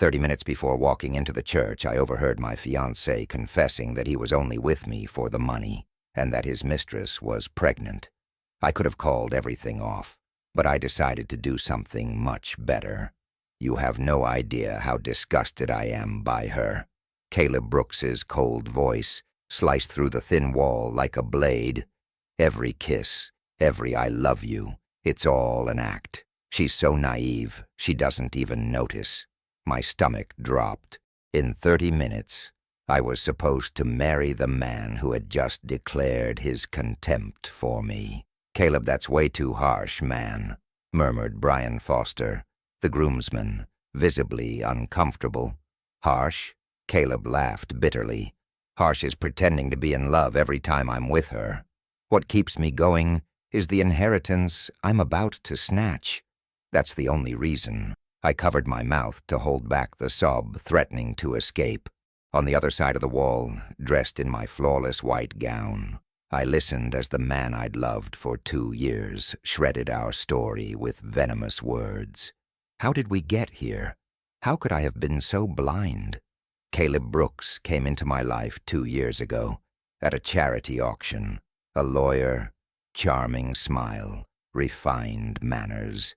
30 minutes before walking into the church, I overheard my fiancé confessing that he was only with me for the money, and that his mistress was pregnant. I could have called everything off, but I decided to do something much better. You have no idea how disgusted I am by her. Caleb Brooks's cold voice sliced through the thin wall like a blade. Every kiss, every I love you, it's all an act. She's so naive, she doesn't even notice. My stomach dropped. In 30 minutes, I was supposed to marry the man who had just declared his contempt for me. "Caleb, that's way too harsh, man," murmured Brian Foster, the groomsman, visibly uncomfortable. "Harsh?" Caleb laughed bitterly. "Harsh is pretending to be in love every time I'm with her. What keeps me going is the inheritance I'm about to snatch. That's the only reason." I covered my mouth to hold back the sob threatening to escape. On the other side of the wall, dressed in my flawless white gown, I listened as the man I'd loved for 2 years shredded our story with venomous words. How did we get here? How could I have been so blind? Caleb Brooks came into my life 2 years ago, at a charity auction. A lawyer, charming smile, refined manners.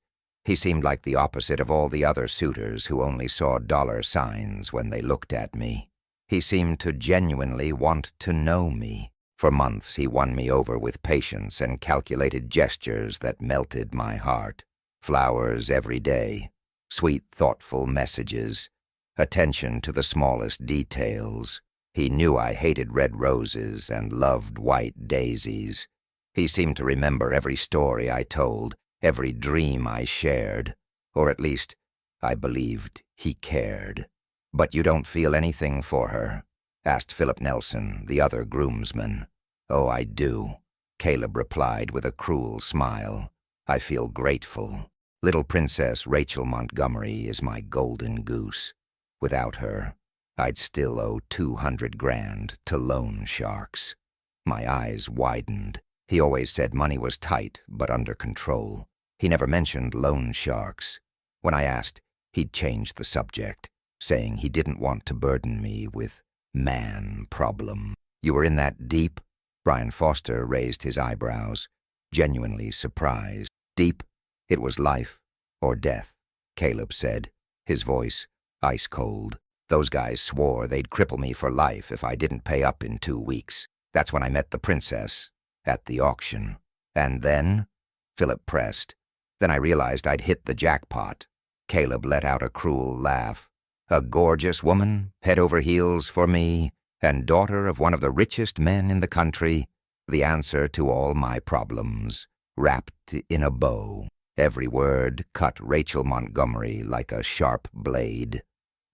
He seemed like the opposite of all the other suitors who only saw dollar signs when they looked at me. He seemed to genuinely want to know me. For months he won me over with patience and calculated gestures that melted my heart. Flowers every day, sweet, thoughtful messages, attention to the smallest details. He knew I hated red roses and loved white daisies. He seemed to remember every story I told, every dream I shared, or at least I believed he cared. "But you don't feel anything for her?" asked Philip Nelson, the other groomsman. "Oh, I do," Caleb replied with a cruel smile. "I feel grateful. Little Princess Rachel Montgomery is my golden goose. Without her, I'd still owe 200 grand to loan sharks." My eyes widened. He always said money was tight but under control. He never mentioned loan sharks. When I asked, he'd changed the subject, saying he didn't want to burden me with man problem. "You were in that deep?" Brian Foster raised his eyebrows, genuinely surprised. "Deep? It was life or death," Caleb said, his voice ice cold. "Those guys swore they'd cripple me for life if I didn't pay up in 2 weeks. That's when I met the princess, at the auction. And then?" Philip pressed. "Then I realized I'd hit the jackpot." Caleb let out a cruel laugh. "A gorgeous woman, head over heels for me, and daughter of one of the richest men in the country. The answer to all my problems, wrapped in a bow." Every word cut Rachel Montgomery like a sharp blade.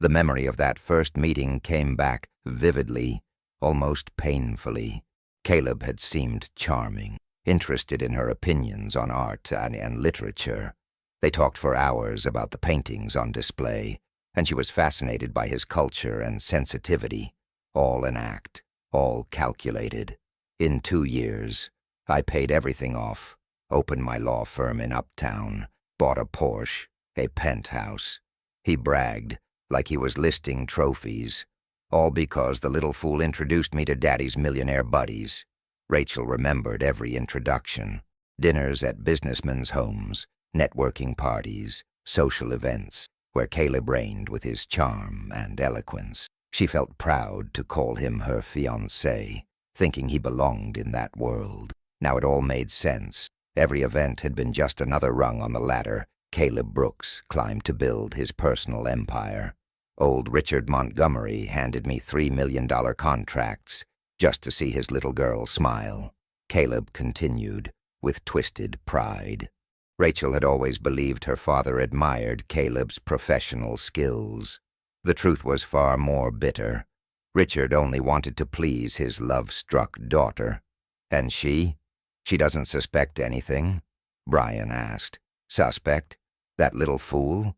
The memory of that first meeting came back vividly, almost painfully. Caleb had seemed charming, interested in her opinions on art and literature. They talked for hours about the paintings on display, and she was fascinated by his culture and sensitivity. All an act, all calculated. In 2 years, I paid everything off, opened my law firm in Uptown, bought a Porsche, a penthouse. He bragged like he was listing trophies, all because the little fool introduced me to Daddy's millionaire buddies. Rachel remembered every introduction. Dinners at businessmen's homes, networking parties, social events, where Caleb reigned with his charm and eloquence. She felt proud to call him her fiancé, thinking he belonged in that world. Now it all made sense. Every event had been just another rung on the ladder Caleb Brooks climbed to build his personal empire. Old Richard Montgomery handed me $3 million contracts just to see his little girl smile. Caleb continued, with twisted pride. Rachel had always believed her father admired Caleb's professional skills. The truth was far more bitter. Richard only wanted to please his love-struck daughter. "And she? She doesn't suspect anything?" Brian asked. "Suspect? That little fool?"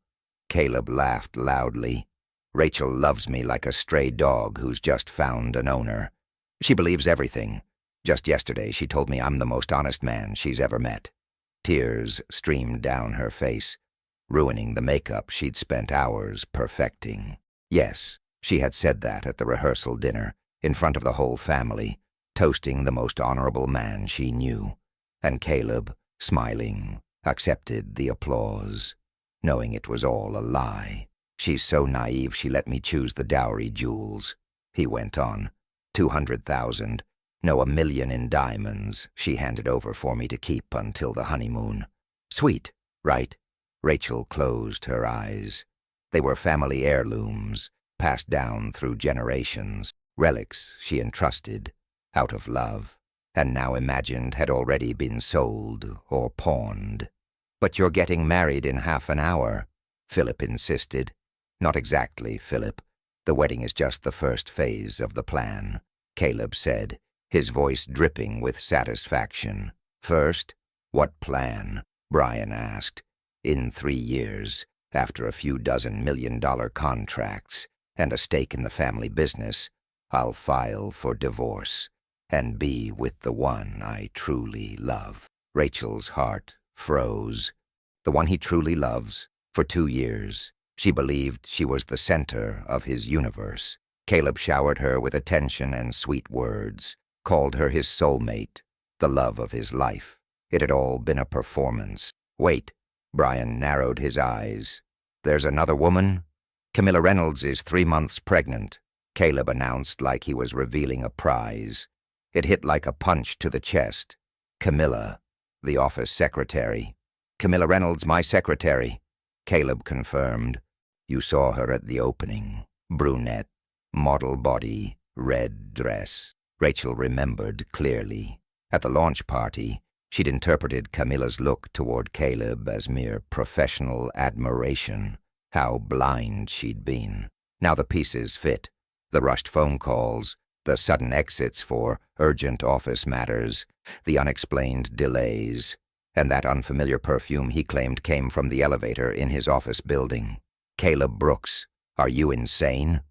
Caleb laughed loudly. "Rachel loves me like a stray dog who's just found an owner. She believes everything. Just yesterday she told me I'm the most honest man she's ever met." Tears streamed down her face. ruining the makeup she'd spent hours perfecting. Yes, she had said that at the rehearsal dinner, in front of the whole family, toasting the most honorable man she knew. And Caleb, smiling, accepted the applause, knowing it was all a lie. "She's so naive she let me choose the dowry jewels," he went on. 200,000, no, 1,000,000 in diamonds she handed over for me to keep until the honeymoon. Sweet, right? Rachel closed her eyes. They were family heirlooms, passed down through generations, relics she entrusted, out of love, and now imagined had already been sold or pawned. "But you're getting married in half an hour," Philip insisted. "Not exactly, Philip. The wedding is just the first phase of the plan," Caleb said, his voice dripping with satisfaction. "First, what plan?" Brian asked. "In 3 years, after a few dozen $1,000,000 contracts and a stake in the family business, I'll file for divorce and be with the one I truly love." Rachel's heart froze. The one he truly loves, for 2 years. She believed she was the center of his universe. Caleb showered her with attention and sweet words, called her his soulmate, the love of his life. It had all been a performance. "Wait," Brian narrowed his eyes. "There's another woman?" "Camilla Reynolds is 3 months pregnant," Caleb announced like he was revealing a prize. It hit like a punch to the chest. "Camilla, the office secretary." "Camilla Reynolds, my secretary," Caleb confirmed. "You saw her at the opening. Brunette, model body, red dress." Rachel remembered clearly. At the launch party, she'd interpreted Camilla's look toward Caleb as mere professional admiration. How blind she'd been. Now the pieces fit. The rushed phone calls, the sudden exits for urgent office matters, the unexplained delays, and that unfamiliar perfume he claimed came from the elevator in his office building. "Caleb Brooks, are you insane?"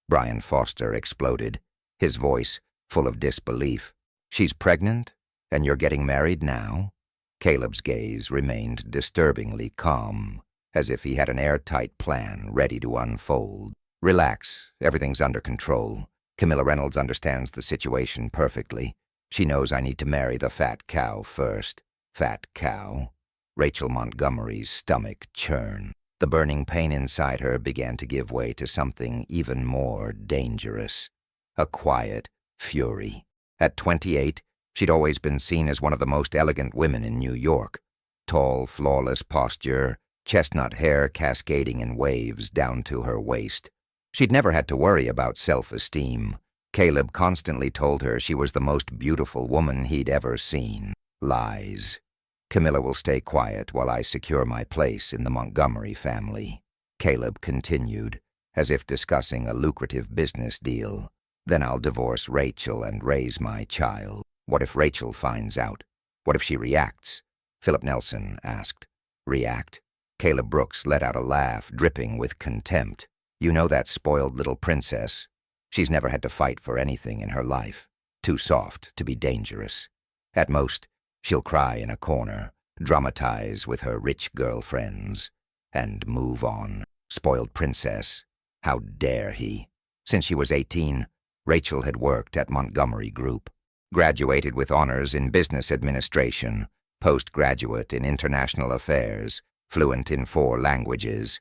Brian Foster exploded, his voice full of disbelief. "She's pregnant, and you're getting married now?" Caleb's gaze remained disturbingly calm, as if he had an airtight plan ready to unfold. "Relax, everything's under control. Camilla Reynolds understands the situation perfectly. She knows I need to marry the fat cow first." Fat cow? Rachel Montgomery's stomach churned. The burning pain inside her began to give way to something even more dangerous. A quiet fury. At 28, she'd always been seen as one of the most elegant women in New York. Tall, flawless posture, chestnut hair cascading in waves down to her waist. She'd never had to worry about self-esteem. Caleb constantly told her she was the most beautiful woman he'd ever seen. Lies. "Camilla will stay quiet while I secure my place in the Montgomery family," Caleb continued, as if discussing a lucrative business deal. "Then I'll divorce Rachel and raise my child." "What if Rachel finds out? What if she reacts?" Philip Nelson asked. "React?" Caleb Brooks let out a laugh, dripping with contempt. "You know that spoiled little princess? She's never had to fight for anything in her life. Too soft to be dangerous. At most, she'll cry in a corner, dramatize with her rich girlfriends, and move on. Spoiled princess. How dare he? Since she was 18, Rachel had worked at Montgomery Group. Graduated with honors in business administration, postgraduate in international affairs, fluent in 4 languages.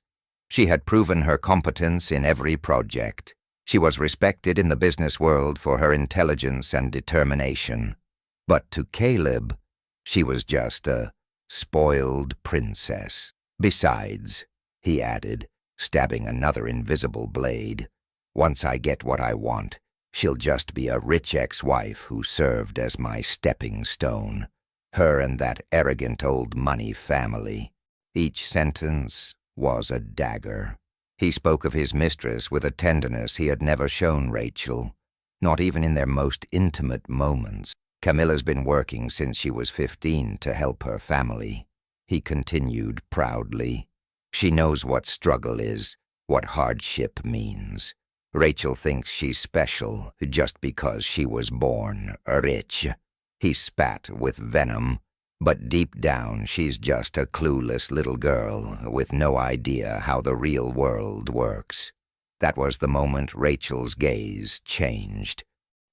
She had proven her competence in every project. She was respected in the business world for her intelligence and determination. But to Caleb, she was just a spoiled princess. Besides, he added, stabbing another invisible blade, once I get what I want, she'll just be a rich ex-wife who served as my stepping stone. Her and that arrogant old money family. Each sentence was a dagger. He spoke of his mistress with a tenderness he had never shown Rachel, not even in their most intimate moments. "Camilla's been working since she was 15 to help her family," he continued proudly. "She knows what struggle is, what hardship means. Rachel thinks she's special just because she was born rich." He spat with venom. But deep down, she's just a clueless little girl with no idea how the real world works. That was the moment Rachel's gaze changed.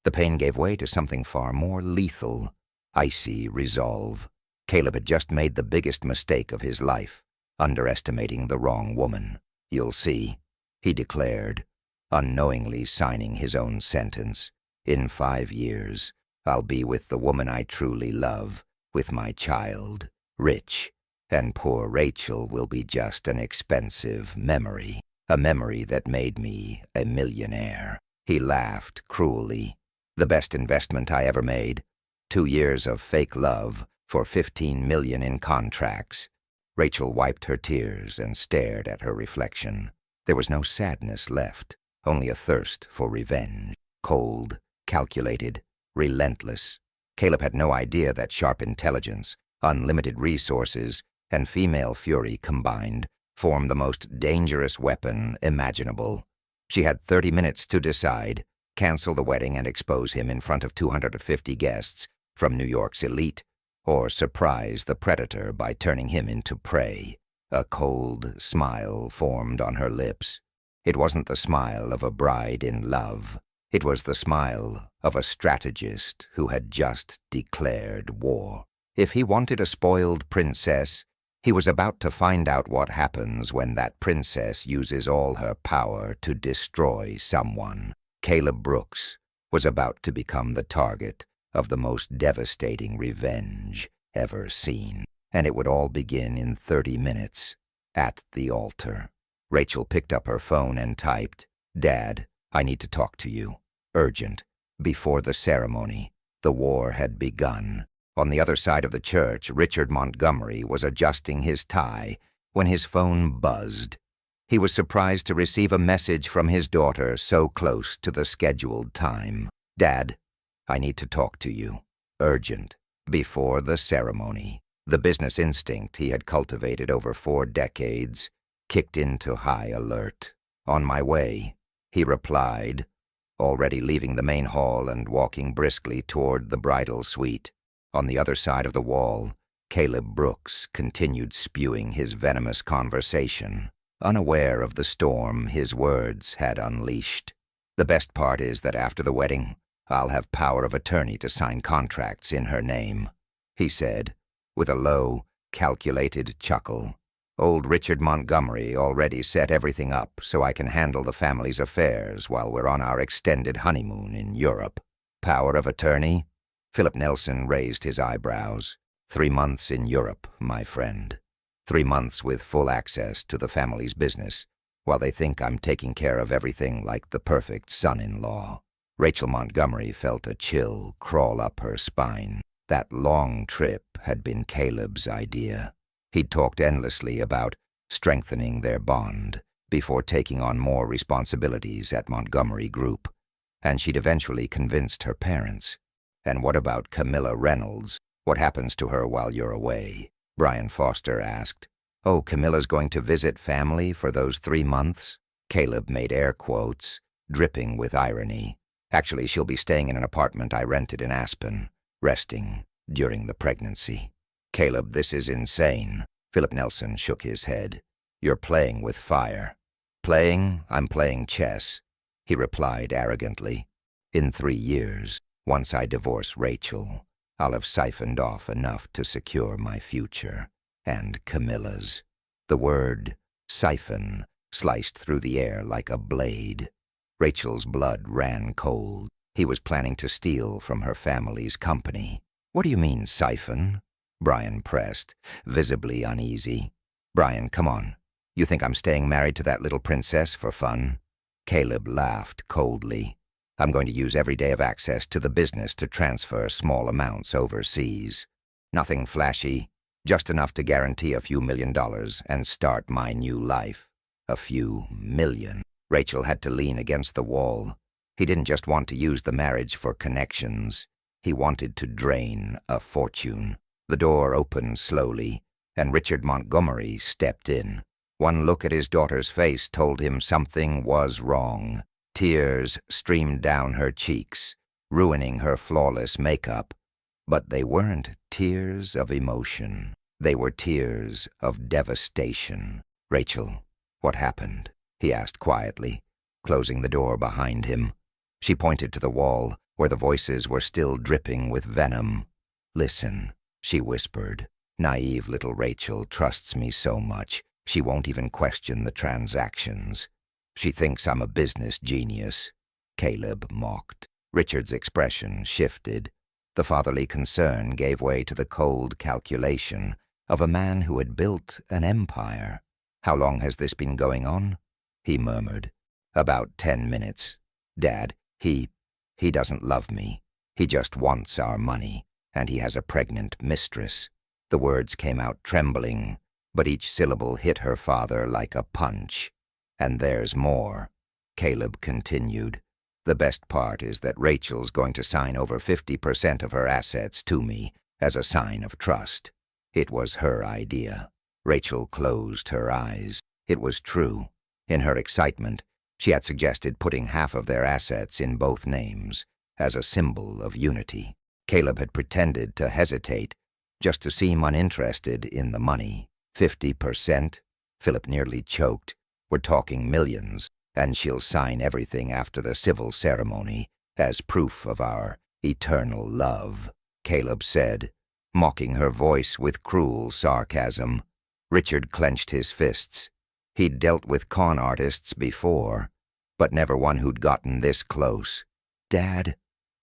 The pain gave way to something far more lethal, icy resolve. Caleb had just made the biggest mistake of his life, underestimating the wrong woman. "You'll see," he declared, unknowingly signing his own sentence. "In 5 years, I'll be with the woman I truly love, with my child, rich, and poor Rachel will be just an expensive memory, a memory that made me a millionaire." He laughed cruelly. "The best investment I ever made. 2 years of fake love for $15 million in contracts." Rachel wiped her tears and stared at her reflection. There was no sadness left, only a thirst for revenge. Cold, calculated, relentless. Caleb had no idea that sharp intelligence, unlimited resources, and female fury combined formed the most dangerous weapon imaginable. She had 30 minutes to decide, cancel the wedding and expose him in front of 250 guests from New York's elite, or surprise the predator by turning him into prey. A cold smile formed on her lips. It wasn't the smile of a bride in love. It was the smile of a strategist who had just declared war. If he wanted a spoiled princess, he was about to find out what happens when that princess uses all her power to destroy someone. Caleb Brooks was about to become the target of the most devastating revenge ever seen, and it would all begin in 30 minutes at the altar. Rachel picked up her phone and typed, "Dad, I need to talk to you. Urgent. Before the ceremony." The war had begun. On the other side of the church, Richard Montgomery was adjusting his tie when his phone buzzed. He was surprised to receive a message from his daughter so close to the scheduled time. "Dad, I need to talk to you. Urgent. Before the ceremony." The business instinct he had cultivated over 4 decades kicked into high alert. "On my way," he replied, already leaving the main hall and walking briskly toward the bridal suite. On the other side of the wall, Caleb Brooks continued spewing his venomous conversation, unaware of the storm his words had unleashed. "The best part is that after the wedding, I'll have power of attorney to sign contracts in her name," he said, with a low, calculated chuckle. "Old Richard Montgomery already set everything up so I can handle the family's affairs while we're on our extended honeymoon in Europe." "Power of attorney?" Philip Nelson raised his eyebrows. 3 months in Europe, my friend. 3 months with full access to the family's business, while they think I'm taking care of everything like the perfect son-in-law." Rachel Montgomery felt a chill crawl up her spine. That long trip had been Caleb's idea. He'd talked endlessly about strengthening their bond before taking on more responsibilities at Montgomery Group, and she'd eventually convinced her parents. "And what about Camilla Reynolds? What happens to her while you're away?" Brian Foster asked. "Oh, Camilla's going to visit family for those 3 months?" Caleb made air quotes, dripping with irony. "Actually, she'll be staying in an apartment I rented in Aspen, resting during the pregnancy." "Caleb, this is insane." Philip Nelson shook his head. "You're playing with fire." "Playing? I'm playing chess," he replied arrogantly. "In 3 years, once I divorce Rachel, I'll have siphoned off enough to secure my future, and Camilla's." The word siphon sliced through the air like a blade. Rachel's blood ran cold. He was planning to steal from her family's company. "What do you mean, siphon?" Brian pressed, visibly uneasy. "Brian, come on. You think I'm staying married to that little princess for fun?" Caleb laughed coldly. "I'm going to use every day of access to the business to transfer small amounts overseas. Nothing flashy, just enough to guarantee a few $1,000,000 and start my new life." A few million. Rachel had to lean against the wall. He didn't just want to use the marriage for connections. He wanted to drain a fortune. The door opened slowly, and Richard Montgomery stepped in. One look at his daughter's face told him something was wrong. Tears streamed down her cheeks, ruining her flawless makeup. But they weren't tears of emotion. They were tears of devastation. "Rachel, what happened?" he asked quietly, closing the door behind him. She pointed to the wall, where the voices were still dripping with venom. "Listen," she whispered. "Naive little Rachel trusts me so much, she won't even question the transactions. She thinks I'm a business genius." Caleb mocked. Richard's expression shifted. The fatherly concern gave way to the cold calculation of a man who had built an empire. "How long has this been going on?" he murmured. "About 10 minutes. Dad, he doesn't love me. He just wants our money, and he has a pregnant mistress." The words came out trembling, but each syllable hit her father like a punch. "And there's more," Caleb continued. "The best part is that Rachel's going to sign over 50% of her assets to me as a sign of trust. It was her idea." Rachel closed her eyes. It was true. In her excitement, she had suggested putting half of their assets in both names as a symbol of unity. Caleb had pretended to hesitate, just to seem uninterested in the money. 50%? Philip nearly choked. "We're talking millions, and she'll sign everything after the civil ceremony as proof of our eternal love," Caleb said, mocking her voice with cruel sarcasm. Richard clenched his fists. He'd dealt with con artists before, but never one who'd gotten this close. "Dad,"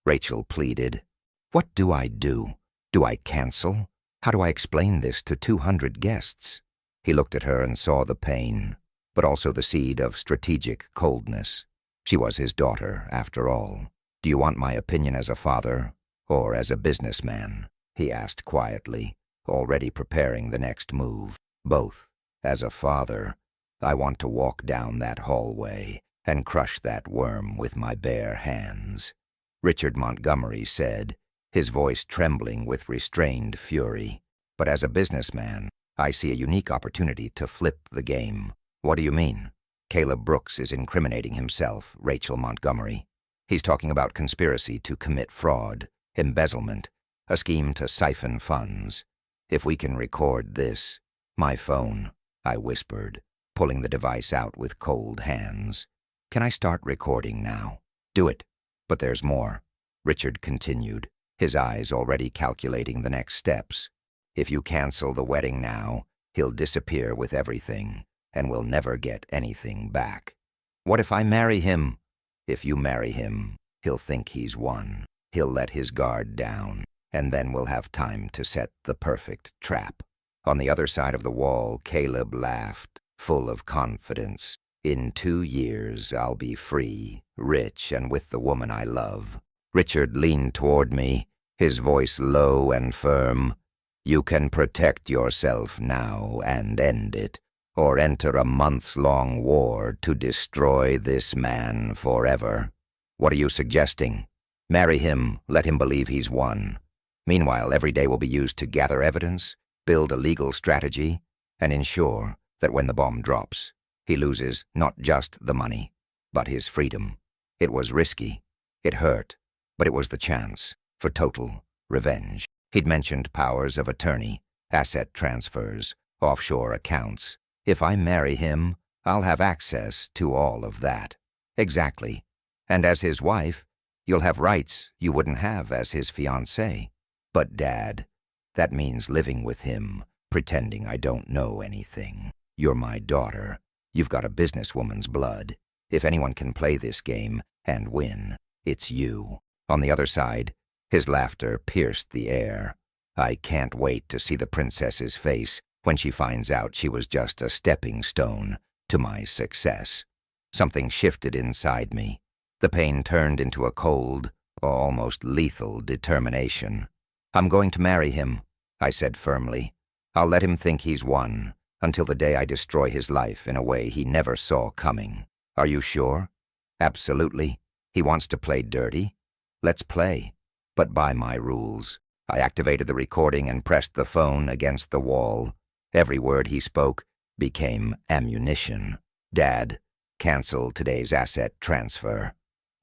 Rachel pleaded, "what do I do? Do I cancel? How do I explain this to 200 guests? He looked at her and saw the pain, but also the seed of strategic coldness. She was his daughter, after all. "Do you want my opinion as a father, or as a businessman?" he asked quietly, already preparing the next move. "Both. As a father, I want to walk down that hallway and crush that worm with my bare hands," Richard Montgomery said, his voice trembling with restrained fury. "But as a businessman, I see a unique opportunity to flip the game." "What do you mean?" "Caleb Brooks is incriminating himself, Rachel Montgomery. He's talking about conspiracy to commit fraud, embezzlement, a scheme to siphon funds. If we can record this—" "My phone," I whispered, pulling the device out with cold hands. "Can I start recording now?" "Do it. But there's more," Richard continued, his eyes already calculating the next steps. "If you cancel the wedding now, he'll disappear with everything, and we'll never get anything back." "What if I marry him?" "If you marry him, he'll think he's won. He'll let his guard down, and then we'll have time to set the perfect trap." On the other side of the wall, Caleb laughed, full of confidence. "In 2 years, I'll be free, rich, and with the woman I love." Richard leaned toward me, his voice low and firm. "You can protect yourself now and end it, or enter a months-long war to destroy this man forever." "What are you suggesting?" "Marry him, let him believe he's won. Meanwhile, every day will be used to gather evidence, build a legal strategy, and ensure that when the bomb drops, he loses not just the money, but his freedom." It was risky. It hurt, but it was the chance for total revenge. He'd mentioned powers of attorney, asset transfers, offshore accounts. "If I marry him, I'll have access to all of that." "Exactly. And as his wife, you'll have rights you wouldn't have as his fiancée." "But Dad, that means living with him, pretending I don't know anything. You're my daughter. You've got a businesswoman's blood. If anyone can play this game and win, it's you." On the other side, his laughter pierced the air. "I can't wait to see the princess's face when she finds out she was just a stepping stone to my success." Something shifted inside me. The pain turned into a cold, almost lethal determination. "I'm going to marry him," I said firmly. "I'll let him think he's won, until the day I destroy his life in a way he never saw coming." "Are you sure?" "Absolutely. He wants to play dirty. Let's play, but by my rules." I activated the recording and pressed the phone against the wall. Every word he spoke became ammunition. "Dad, cancel today's asset transfer."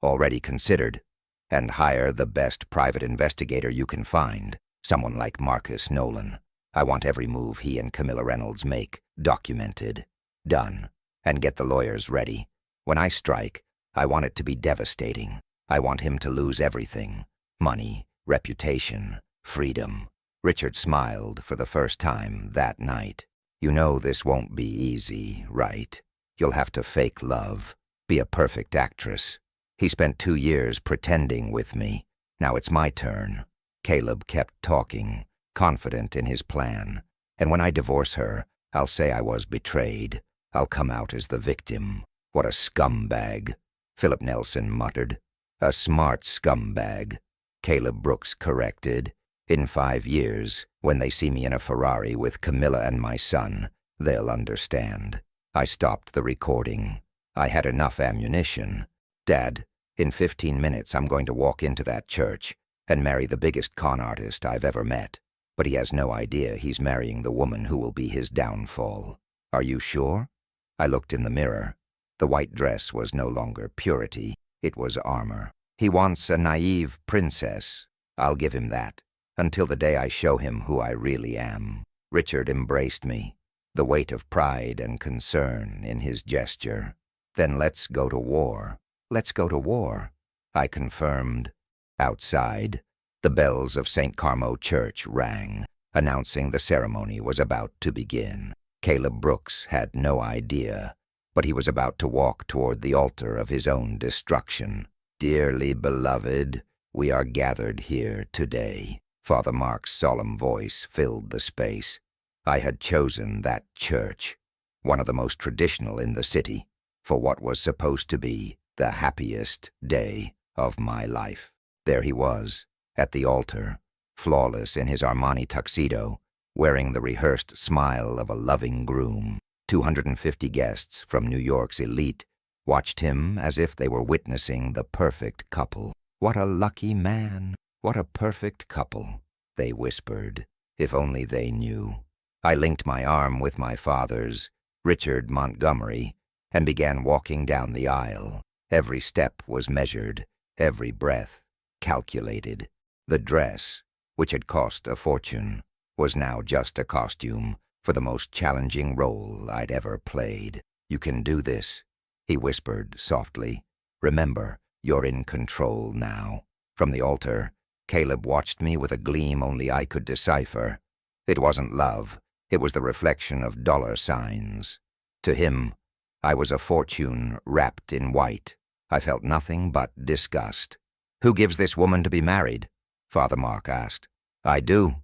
"Already considered." and hire the best private investigator you can find, someone like Marcus Nolan. I want every move he and Camilla Reynolds make documented, done, and get the lawyers ready. When I strike, I want it to be devastating. I want him to lose everything: money, reputation, freedom. Richard smiled for the first time that night. You know this won't be easy, right? You'll have to fake love, be a perfect actress. He spent 2 years pretending with me. Now it's my turn. Caleb kept talking, confident in his plan. And when I divorce her, I'll say I was betrayed. I'll come out as the victim. What a scumbag, Philip Nelson muttered. A smart scumbag, Caleb Brooks corrected. In 5 years, when they see me in a Ferrari with Camilla and my son, they'll understand. I stopped the recording. I had enough ammunition. Dad, in 15 minutes I'm going to walk into that church and marry the biggest con artist I've ever met. But he has no idea he's marrying the woman who will be his downfall. Are you sure? I looked in the mirror. The white dress was no longer purity, it was armor. He wants a naive princess. I'll give him that, until the day I show him who I really am. Richard embraced me, the weight of pride and concern in his gesture. Then let's go to war. Let's go to war, I confirmed. Outside, the bells of St. Carmo Church rang, announcing the ceremony was about to begin. Caleb Brooks had no idea, but he was about to walk toward the altar of his own destruction. Dearly beloved, we are gathered here today. Father Mark's solemn voice filled the space. I had chosen that church, one of the most traditional in the city, for what was supposed to be the happiest day of my life. There he was, at the altar, flawless in his Armani tuxedo, wearing the rehearsed smile of a loving groom. 250 guests from New York's elite watched him as if they were witnessing the perfect couple. What a lucky man! What a perfect couple, they whispered. If only they knew. I linked my arm with my father's, Richard Montgomery, and began walking down the aisle. Every step was measured, every breath calculated. The dress, which had cost a fortune, was now just a costume for the most challenging role I'd ever played. You can do this, he whispered softly. Remember, you're in control now. From the altar, Caleb watched me with a gleam only I could decipher. It wasn't love, it was the reflection of dollar signs. To him, I was a fortune wrapped in white. I felt nothing but disgust. Who gives this woman to be married? Father Mark asked. I do,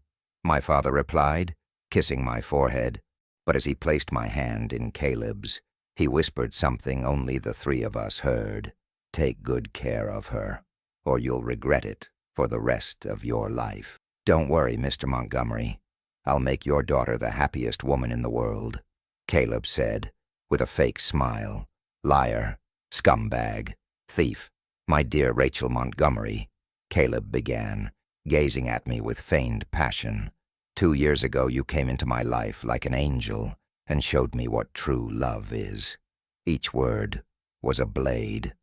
my father replied, kissing my forehead. But as he placed my hand in Caleb's, he whispered something only the three of us heard. Take good care of her, or you'll regret it for the rest of your life. Don't worry, Mr. Montgomery. I'll make your daughter the happiest woman in the world, Caleb said, with a fake smile. Liar, scumbag, thief. My dear Rachel Montgomery, Caleb began, gazing at me with feigned passion. 2 years ago you came into my life like an angel and showed me what true love is. Each word was a blade.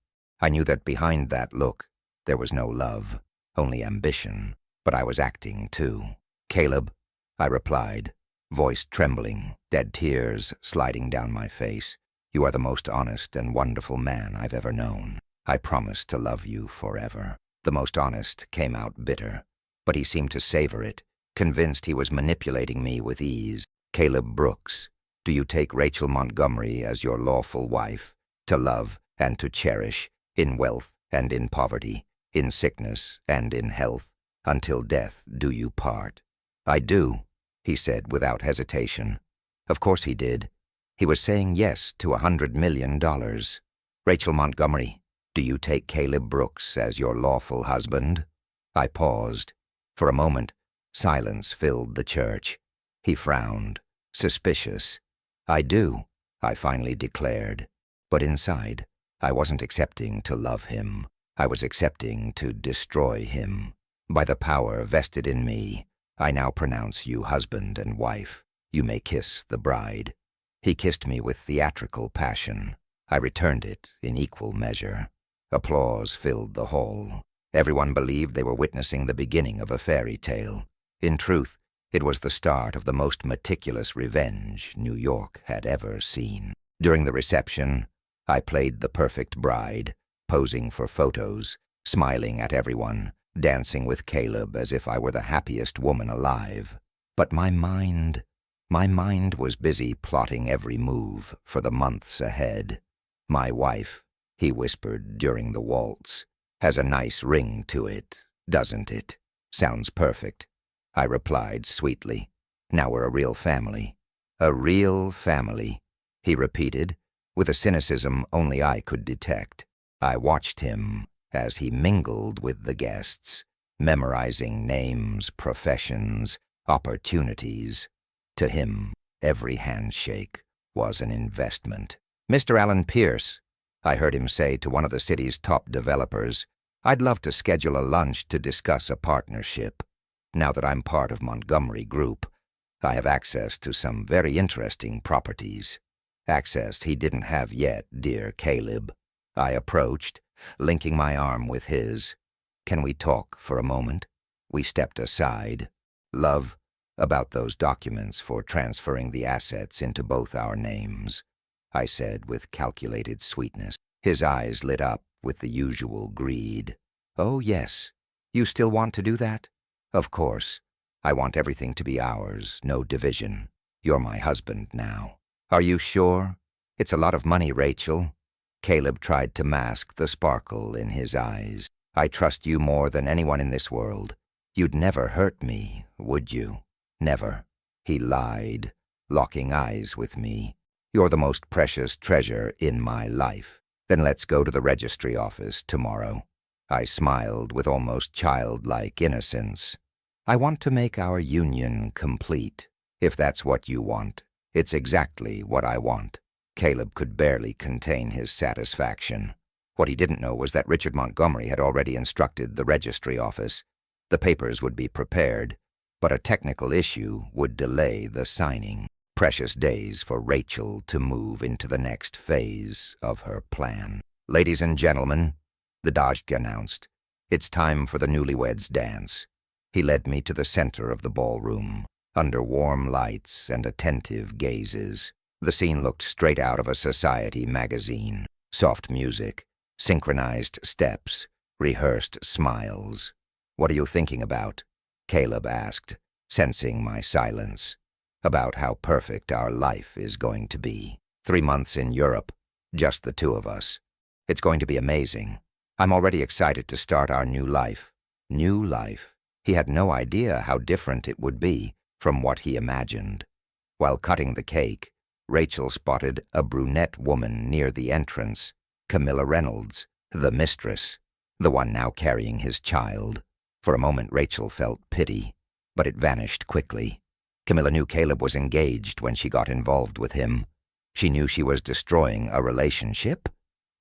I knew that behind that look there was no love, only ambition, but I was acting too. Caleb, I replied, voice trembling, dead tears sliding down my face. You are the most honest and wonderful man I've ever known. I promise to love you forever. The most honest came out bitter, but he seemed to savor it, convinced he was manipulating me with ease. Caleb Brooks, do you take Rachel Montgomery as your lawful wife, to love and to cherish, in wealth and in poverty, in sickness and in health, until death do you part? I do, he said without hesitation. Of course he did. He was saying yes to $100 million. Rachel Montgomery, do you take Caleb Brooks as your lawful husband? I paused. For a moment, silence filled the church. He frowned, suspicious. I do, I finally declared. But inside, I wasn't accepting to love him. I was accepting to destroy him. By the power vested in me, I now pronounce you husband and wife. You may kiss the bride. He kissed me with theatrical passion. I returned it in equal measure. Applause filled the hall. Everyone believed they were witnessing the beginning of a fairy tale. In truth, it was the start of the most meticulous revenge New York had ever seen. During the reception, I played the perfect bride, posing for photos, smiling at everyone, dancing with Caleb as if I were the happiest woman alive. But my mind was busy plotting every move for the months ahead. "My wife," he whispered during the waltz, "has a nice ring to it, doesn't it? Sounds perfect." I replied sweetly. "Now we're a real family." "A real family," he repeated, with a cynicism only I could detect. I watched him as he mingled with the guests, memorizing names, professions, opportunities. To him, every handshake was an investment. "Mr. Allen Pierce," I heard him say to one of the city's top developers, "I'd love to schedule a lunch to discuss a partnership. Now that I'm part of Montgomery Group, I have access to some very interesting properties." Access he didn't have yet, dear Caleb. I approached, linking my arm with his. "Can we talk for a moment?" We stepped aside. "Love, about those documents for transferring the assets into both our names," I said with calculated sweetness. His eyes lit up with the usual greed. "Oh, yes. You still want to do that?" "Of course. I want everything to be ours, no division. You're my husband now." "Are you sure? It's a lot of money, Rachel." Caleb tried to mask the sparkle in his eyes. "I trust you more than anyone in this world. You'd never hurt me, would you?" "Never." He lied, locking eyes with me. "You're the most precious treasure in my life. Then let's go to the registry office tomorrow." I smiled with almost childlike innocence. "I want to make our union complete. If that's what you want, it's exactly what I want." Caleb could barely contain his satisfaction. What he didn't know was that Richard Montgomery had already instructed the registry office. The papers would be prepared, but a technical issue would delay the signing. Precious days for Rachel to move into the next phase of her plan. "Ladies and gentlemen," the Dodge announced, "it's time for the newlyweds' dance." He led me to the center of the ballroom, under warm lights and attentive gazes. The scene looked straight out of a society magazine. Soft music, synchronized steps, rehearsed smiles. "What are you thinking about?" Caleb asked, sensing my silence. "About how perfect our life is going to be. 3 months in Europe, just the two of us. It's going to be amazing. I'm already excited to start our new life." New life. He had no idea how different it would be from what he imagined. While cutting the cake, Rachel spotted a brunette woman near the entrance, Camilla Reynolds, the mistress, the one now carrying his child. For a moment Rachel felt pity, but it vanished quickly. Camilla knew Caleb was engaged when she got involved with him. She knew she was destroying a relationship.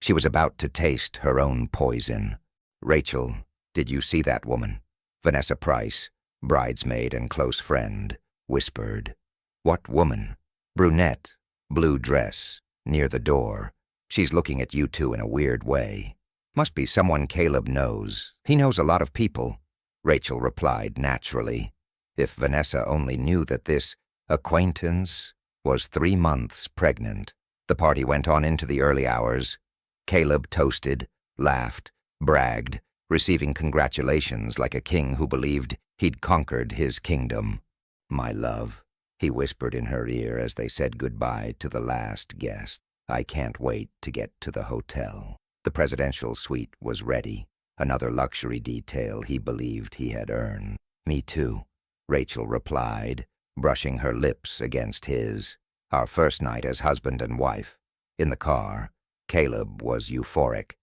She was about to taste her own poison. "Rachel, did you see that woman?" Vanessa Price, bridesmaid and close friend, whispered. "What woman?" "Brunette, blue dress, near the door. She's looking at you two in a weird way. Must be someone Caleb knows. He knows a lot of people," Rachel replied naturally. If Vanessa only knew that this acquaintance was 3 months pregnant. The party went on into the early hours. Caleb toasted, laughed, bragged, receiving congratulations like a king who believed he'd conquered his kingdom. "My love," he whispered in her ear as they said goodbye to the last guest. "I can't wait to get to the hotel." The presidential suite was ready, another luxury detail he believed he had earned. "Me too," Rachel replied, brushing her lips against his. Our first night as husband and wife. In the car, Caleb was euphoric.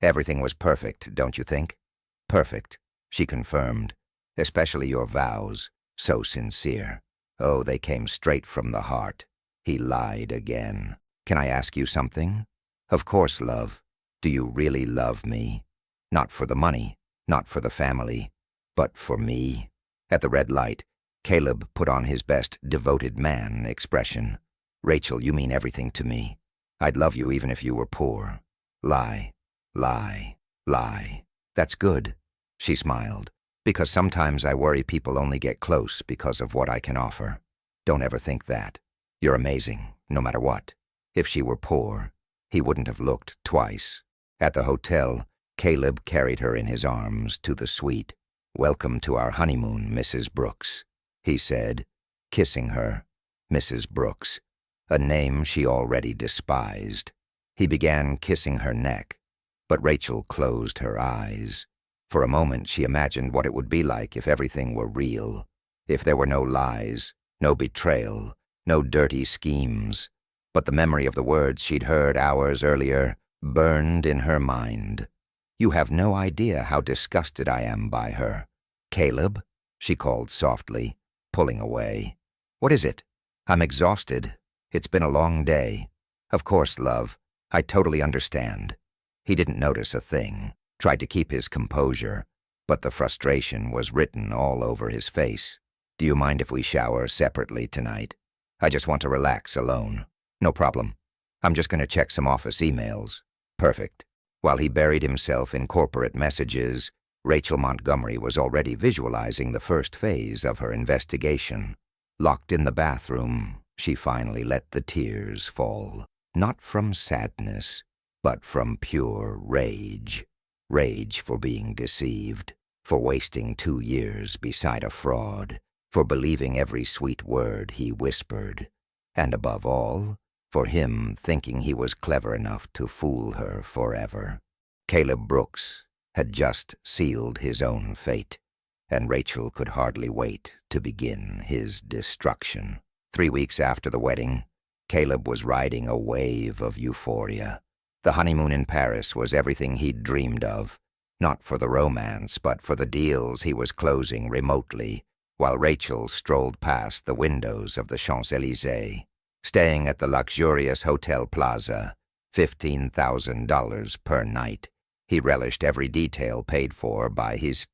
"Everything was perfect, don't you think?" "Perfect," she confirmed. "Especially your vows, so sincere." "Oh, they came straight from the heart." He lied again. "Can I ask you something?" "Of course, love. Do you really love me? Not for the money, not for the family, but for me?" At the red light, Caleb put on his best devoted man expression. "Rachel, you mean everything to me. I'd love you even if you were poor." Lie, lie, lie. "That's good. She smiled. Because sometimes I worry people only get close because of what I can offer. Don't ever think that. You're amazing, no matter what. If she were poor, he wouldn't have looked twice. At the hotel, Caleb carried her in his arms to the suite. "Welcome to our honeymoon, Mrs. Brooks," he said, kissing her. Mrs. Brooks, a name she already despised. He began kissing her neck, but Rachel closed her eyes. For a moment she imagined what it would be like if everything were real, if there were no lies, no betrayal, no dirty schemes. But the memory of the words she'd heard hours earlier burned in her mind. "You have no idea how disgusted I am by her." "Caleb," she called softly, pulling away. "What is it?" "I'm exhausted. It's been a long day." "Of course, love. I totally understand." He didn't notice a thing, tried to keep his composure, but the frustration was written all over his face. "Do you mind if we shower separately tonight? I just want to relax alone." "No problem. I'm just going to check some office emails." "Perfect." While he buried himself in corporate messages, Rachel Montgomery was already visualizing the first phase of her investigation. Locked in the bathroom, she finally let the tears fall. Not from sadness, but from pure rage. Rage for being deceived, for wasting 2 years beside a fraud, for believing every sweet word he whispered, and above all, for him thinking he was clever enough to fool her forever. Caleb Brooks had just sealed his own fate, and Rachel could hardly wait to begin his destruction. 3 weeks after the wedding, Caleb was riding a wave of euphoria. The honeymoon in Paris was everything he'd dreamed of, not for the romance, but for the deals he was closing remotely, while Rachel strolled past the windows of the Champs-Élysées. Staying at the luxurious Hotel Plaza, $15,000 per night, he relished every detail paid for by his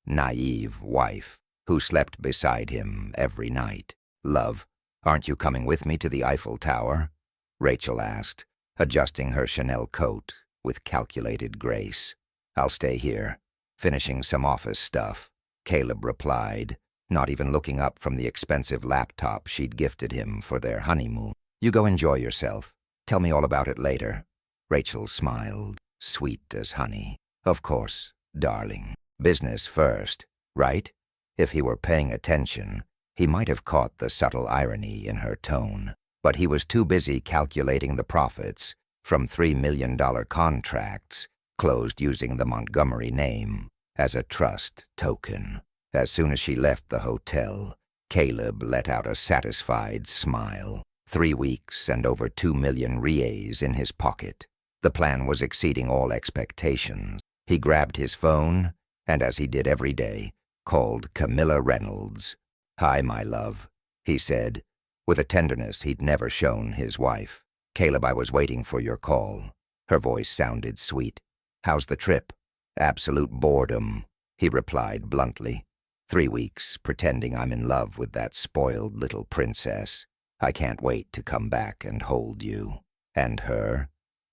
naive wife, who slept beside him every night. "Love, aren't you coming with me to the Eiffel Tower?" Rachel asked, adjusting her Chanel coat with calculated grace. "I'll stay here, finishing some office stuff," Caleb replied, not even looking up from the expensive laptop she'd gifted him for their honeymoon. "You go enjoy yourself. Tell me all about it later." Rachel smiled, sweet as honey. "Of course, darling. Business first, right?" If he were paying attention, he might have caught the subtle irony in her tone, but he was too busy calculating the profits from $3 million contracts closed using the Montgomery name as a trust token. As soon as she left the hotel, Caleb let out a satisfied smile. 3 weeks and over 2 million reais in his pocket. The plan was exceeding all expectations. He grabbed his phone, and as he did every day, called Camilla Reynolds. "Hi, my love," he said, with a tenderness he'd never shown his wife. "Caleb, I was waiting for your call." Her voice sounded sweet. "How's the trip?" "Absolute boredom," he replied bluntly. 3 weeks, pretending I'm in love with that spoiled little princess. I can't wait to come back and hold you." "And her?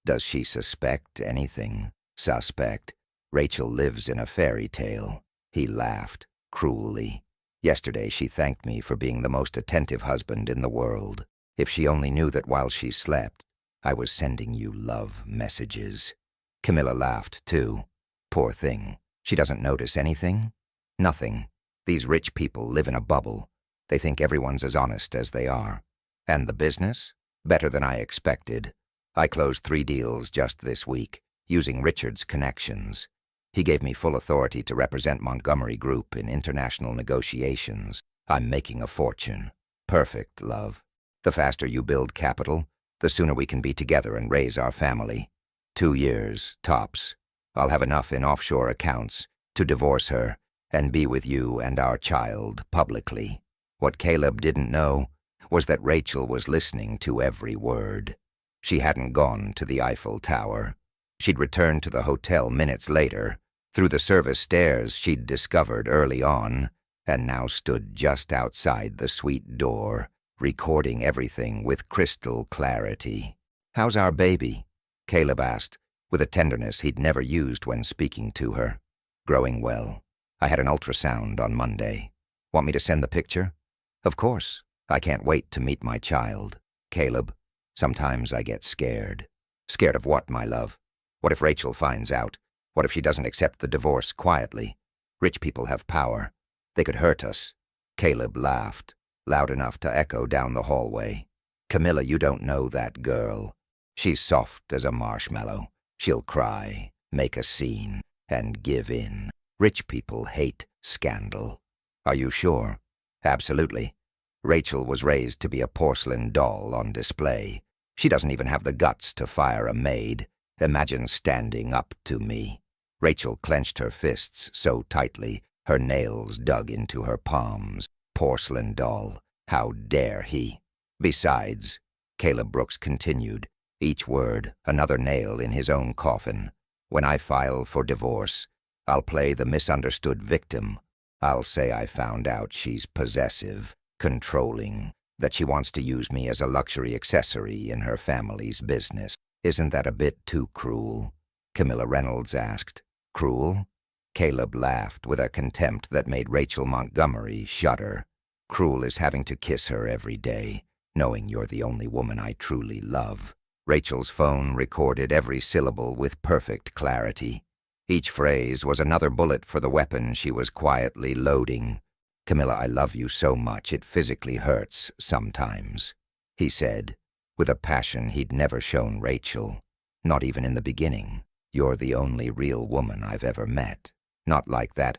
Does she suspect anything?" "Suspect? Rachel lives in a fairy tale." He laughed, cruelly. "Yesterday she thanked me for being the most attentive husband in the world. If she only knew that while she slept, I was sending you love messages." Camilla laughed, too. "Poor thing. She doesn't notice anything?" "Nothing. These rich people live in a bubble. They think everyone's as honest as they are. And the business? Better than I expected. I closed 3 deals just this week, using Richard's connections. He gave me full authority to represent Montgomery Group in international negotiations. I'm making a fortune." "Perfect, love. The faster you build capital, the sooner we can be together and raise our family. 2 years, tops. I'll have enough in offshore accounts to divorce her and be with you and our child publicly." What Caleb didn't know was that Rachel was listening to every word. She hadn't gone to the Eiffel Tower. She'd returned to the hotel minutes later, through the service stairs she'd discovered early on, and now stood just outside the suite door, recording everything with crystal clarity. "How's our baby?" Caleb asked, with a tenderness he'd never used when speaking to her. Growing well. I had an ultrasound on Monday. Want me to send the picture? Of course. I can't wait to meet my child. Caleb, sometimes I get scared. Scared of what, my love? What if Rachel finds out? What if she doesn't accept the divorce quietly? Rich people have power. They could hurt us. Caleb laughed, loud enough to echo down the hallway. Camilla, you don't know that girl. She's soft as a marshmallow. She'll cry, make a scene, and give in. Rich people hate scandal. Are you sure? Absolutely. Rachel was raised to be a porcelain doll on display. She doesn't even have the guts to fire a maid. Imagine standing up to me. Rachel clenched her fists so tightly, her nails dug into her palms. Porcelain doll. How dare he? Besides, Caleb Brooks continued, each word another nail in his own coffin. When I file for divorce, I'll play the misunderstood victim. I'll say I found out she's possessive, controlling, that she wants to use me as a luxury accessory in her family's business. Isn't that a bit too cruel? Camilla Reynolds asked. Cruel? Caleb laughed with a contempt that made Rachel Montgomery shudder. Cruel is having to kiss her every day, knowing you're the only woman I truly love. Rachel's phone recorded every syllable with perfect clarity. Each phrase was another bullet for the weapon she was quietly loading. Camilla, I love you so much it physically hurts sometimes, he said, with a passion he'd never shown Rachel. Not even in the beginning. You're the only real woman I've ever met. Not like that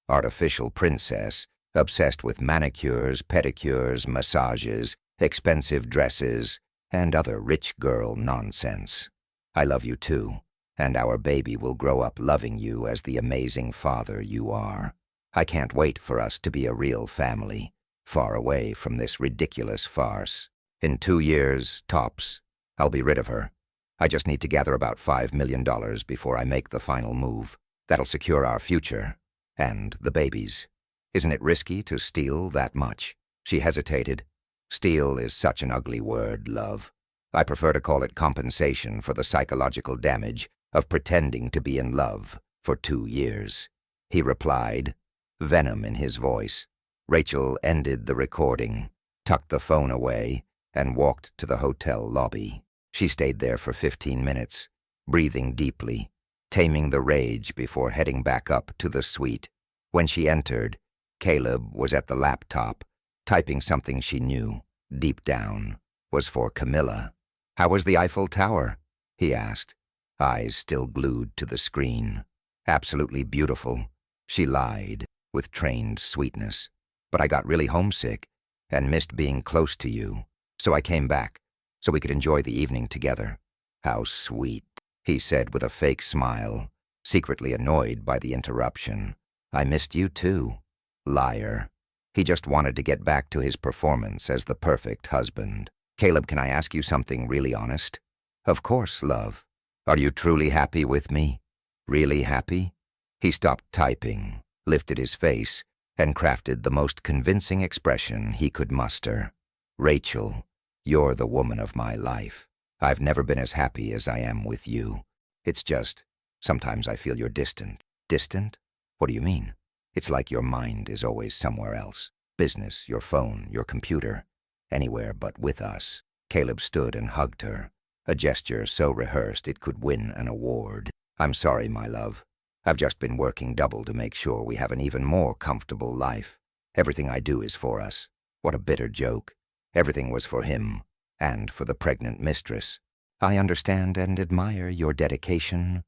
artificial princess, obsessed with manicures, pedicures, massages, expensive dresses, and other rich girl nonsense. I love you too, and our baby will grow up loving you as the amazing father you are. I can't wait for us to be a real family, far away from this ridiculous farce. In 2 years, tops, I'll be rid of her. I just need to gather about $5 million before I make the final move. That'll secure our future, and the baby's. Isn't it risky to steal that much? She hesitated. Steal is such an ugly word, love. I prefer to call it compensation for the psychological damage of pretending to be in love for 2 years. He replied, venom in his voice. Rachel ended the recording, tucked the phone away, and walked to the hotel lobby. She stayed there for 15 minutes, breathing deeply, taming the rage before heading back up to the suite. When she entered, Caleb was at the laptop, typing something she knew, deep down, was for Camilla. How was the Eiffel Tower? He asked, eyes still glued to the screen. Absolutely beautiful, she lied, with trained sweetness. But I got really homesick and missed being close to you, so I came back, so we could enjoy the evening together. How sweet, he said with a fake smile, secretly annoyed by the interruption. I missed you too. Liar. He just wanted to get back to his performance as the perfect husband. Caleb, can I ask you something really honest? Of course, love. Are you truly happy with me? Really happy? He stopped typing, lifted his face, and crafted the most convincing expression he could muster. Rachel, you're the woman of my life. I've never been as happy as I am with you. It's just, sometimes I feel you're distant. Distant? What do you mean? It's like your mind is always somewhere else. Business, your phone, your computer. Anywhere but with us. Caleb stood and hugged her, a gesture so rehearsed it could win an award. I'm sorry, my love. I've just been working double to make sure we have an even more comfortable life. Everything I do is for us. What a bitter joke. Everything was for him, and for the pregnant mistress. I understand and admire your dedication,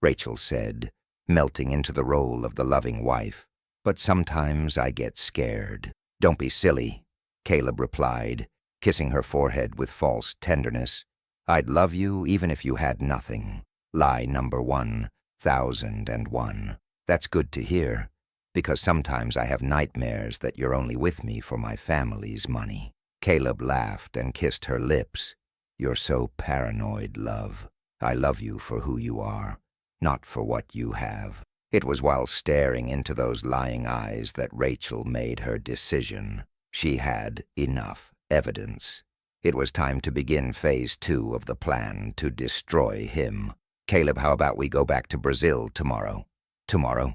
Rachel said, melting into the role of the loving wife. But sometimes I get scared. Don't be silly, Caleb replied, kissing her forehead with false tenderness. I'd love you even if you had nothing. Lie number 1001. That's good to hear, because sometimes I have nightmares that you're only with me for my family's money. Caleb laughed and kissed her lips. You're so paranoid, love. I love you for who you are, not for what you have. It was while staring into those lying eyes that Rachel made her decision. She had enough evidence. It was time to begin phase 2 of the plan to destroy him. Caleb, how about we go back to Brazil tomorrow? Tomorrow?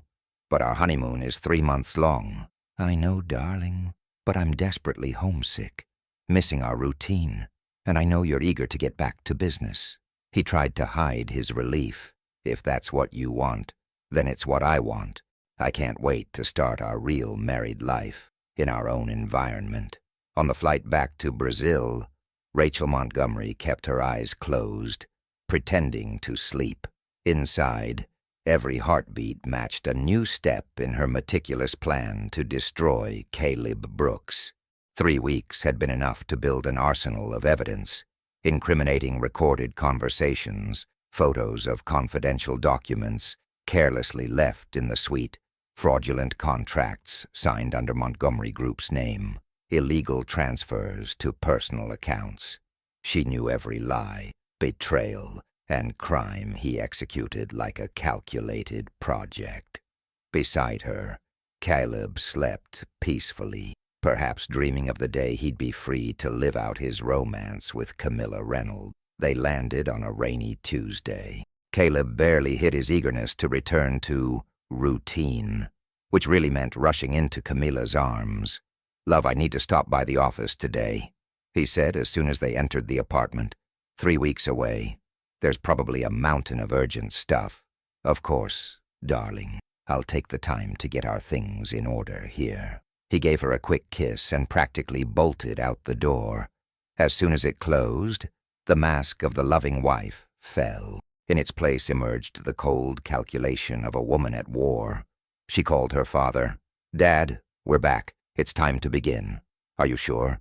But our honeymoon is 3 months long. I know, darling, but I'm desperately homesick, missing our routine, and I know you're eager to get back to business. He tried to hide his relief. If that's what you want, then it's what I want. I can't wait to start our real married life in our own environment. On the flight back to Brazil, Rachel Montgomery kept her eyes closed, pretending to sleep. Inside, every heartbeat matched a new step in her meticulous plan to destroy Caleb Brooks. 3 weeks had been enough to build an arsenal of evidence, incriminating recorded conversations, photos of confidential documents carelessly left in the suite, fraudulent contracts signed under Montgomery Group's name, illegal transfers to personal accounts. She knew every lie, betrayal, and crime he executed like a calculated project. Beside her, Caleb slept peacefully, perhaps dreaming of the day he'd be free to live out his romance with Camilla Reynolds. They landed on a rainy Tuesday. Caleb barely hid his eagerness to return to routine, which really meant rushing into Camilla's arms. "Love, I need to stop by the office today," he said as soon as they entered the apartment. 3 weeks away. There's probably a mountain of urgent stuff. Of course, darling. I'll take the time to get our things in order here. He gave her a quick kiss and practically bolted out the door. As soon as it closed, the mask of the loving wife fell. In its place emerged the cold calculation of a woman at war. She called her father. "Dad, we're back. It's time to begin. Are you sure?"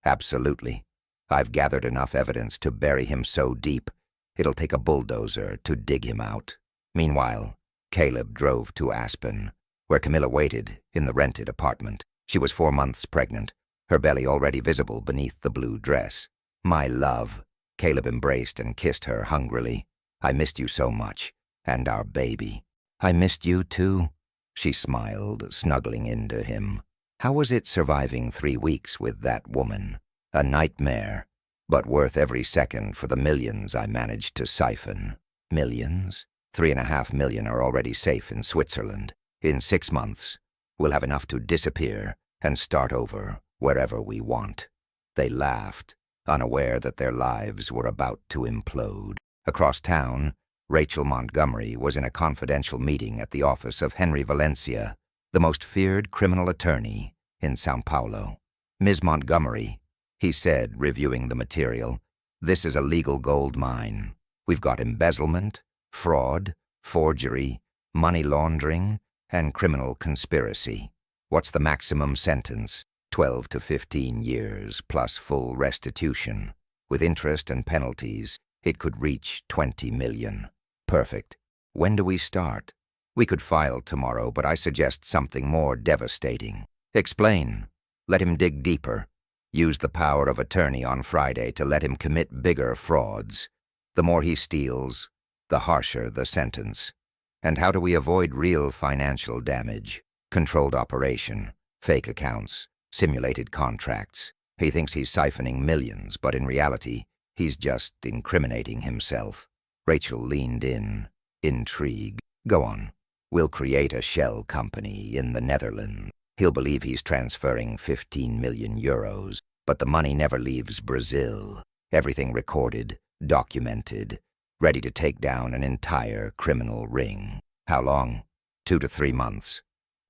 "Absolutely. I've gathered enough evidence to bury him so deep, it'll take a bulldozer to dig him out." Meanwhile, Caleb drove to Aspen, where Camilla waited in the rented apartment. She was 4 months pregnant, her belly already visible beneath the blue dress. "My love," Caleb embraced and kissed her hungrily. "I missed you so much, and our baby." "I missed you too," she smiled, snuggling into him. How was it surviving 3 weeks with that woman? A nightmare, but worth every second for the millions I managed to siphon. Millions? 3.5 million are already safe in Switzerland. In 6 months, we'll have enough to disappear and start over wherever we want. They laughed, unaware that their lives were about to implode. Across town, Rachel Montgomery was in a confidential meeting at the office of Henry Valencia, the most feared criminal attorney in São Paulo. "Ms. Montgomery," he said, reviewing the material, "this is a legal gold mine. We've got embezzlement, fraud, forgery, money laundering, and criminal conspiracy. What's the maximum sentence? 12 to 15 years, plus full restitution. With interest and penalties, it could reach 20 million. Perfect. When do we start? We could file tomorrow, but I suggest something more devastating. Explain. Let him dig deeper. Use the power of attorney on Friday to let him commit bigger frauds. The more he steals, the harsher the sentence. And how do we avoid real financial damage? Controlled operation, fake accounts, simulated contracts. He thinks he's siphoning millions, but in reality, he's just incriminating himself." Rachel leaned in, intrigued. "Go on. We'll create a shell company in the Netherlands. He'll believe he's transferring 15 million euros, but the money never leaves Brazil. Everything recorded, documented, ready to take down an entire criminal ring. How long? 2 to 3 months.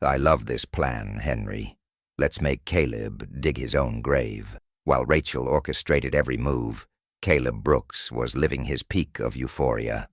I love this plan, Henry. Let's make Caleb dig his own grave." While Rachel orchestrated every move, Caleb Brooks was living his peak of euphoria.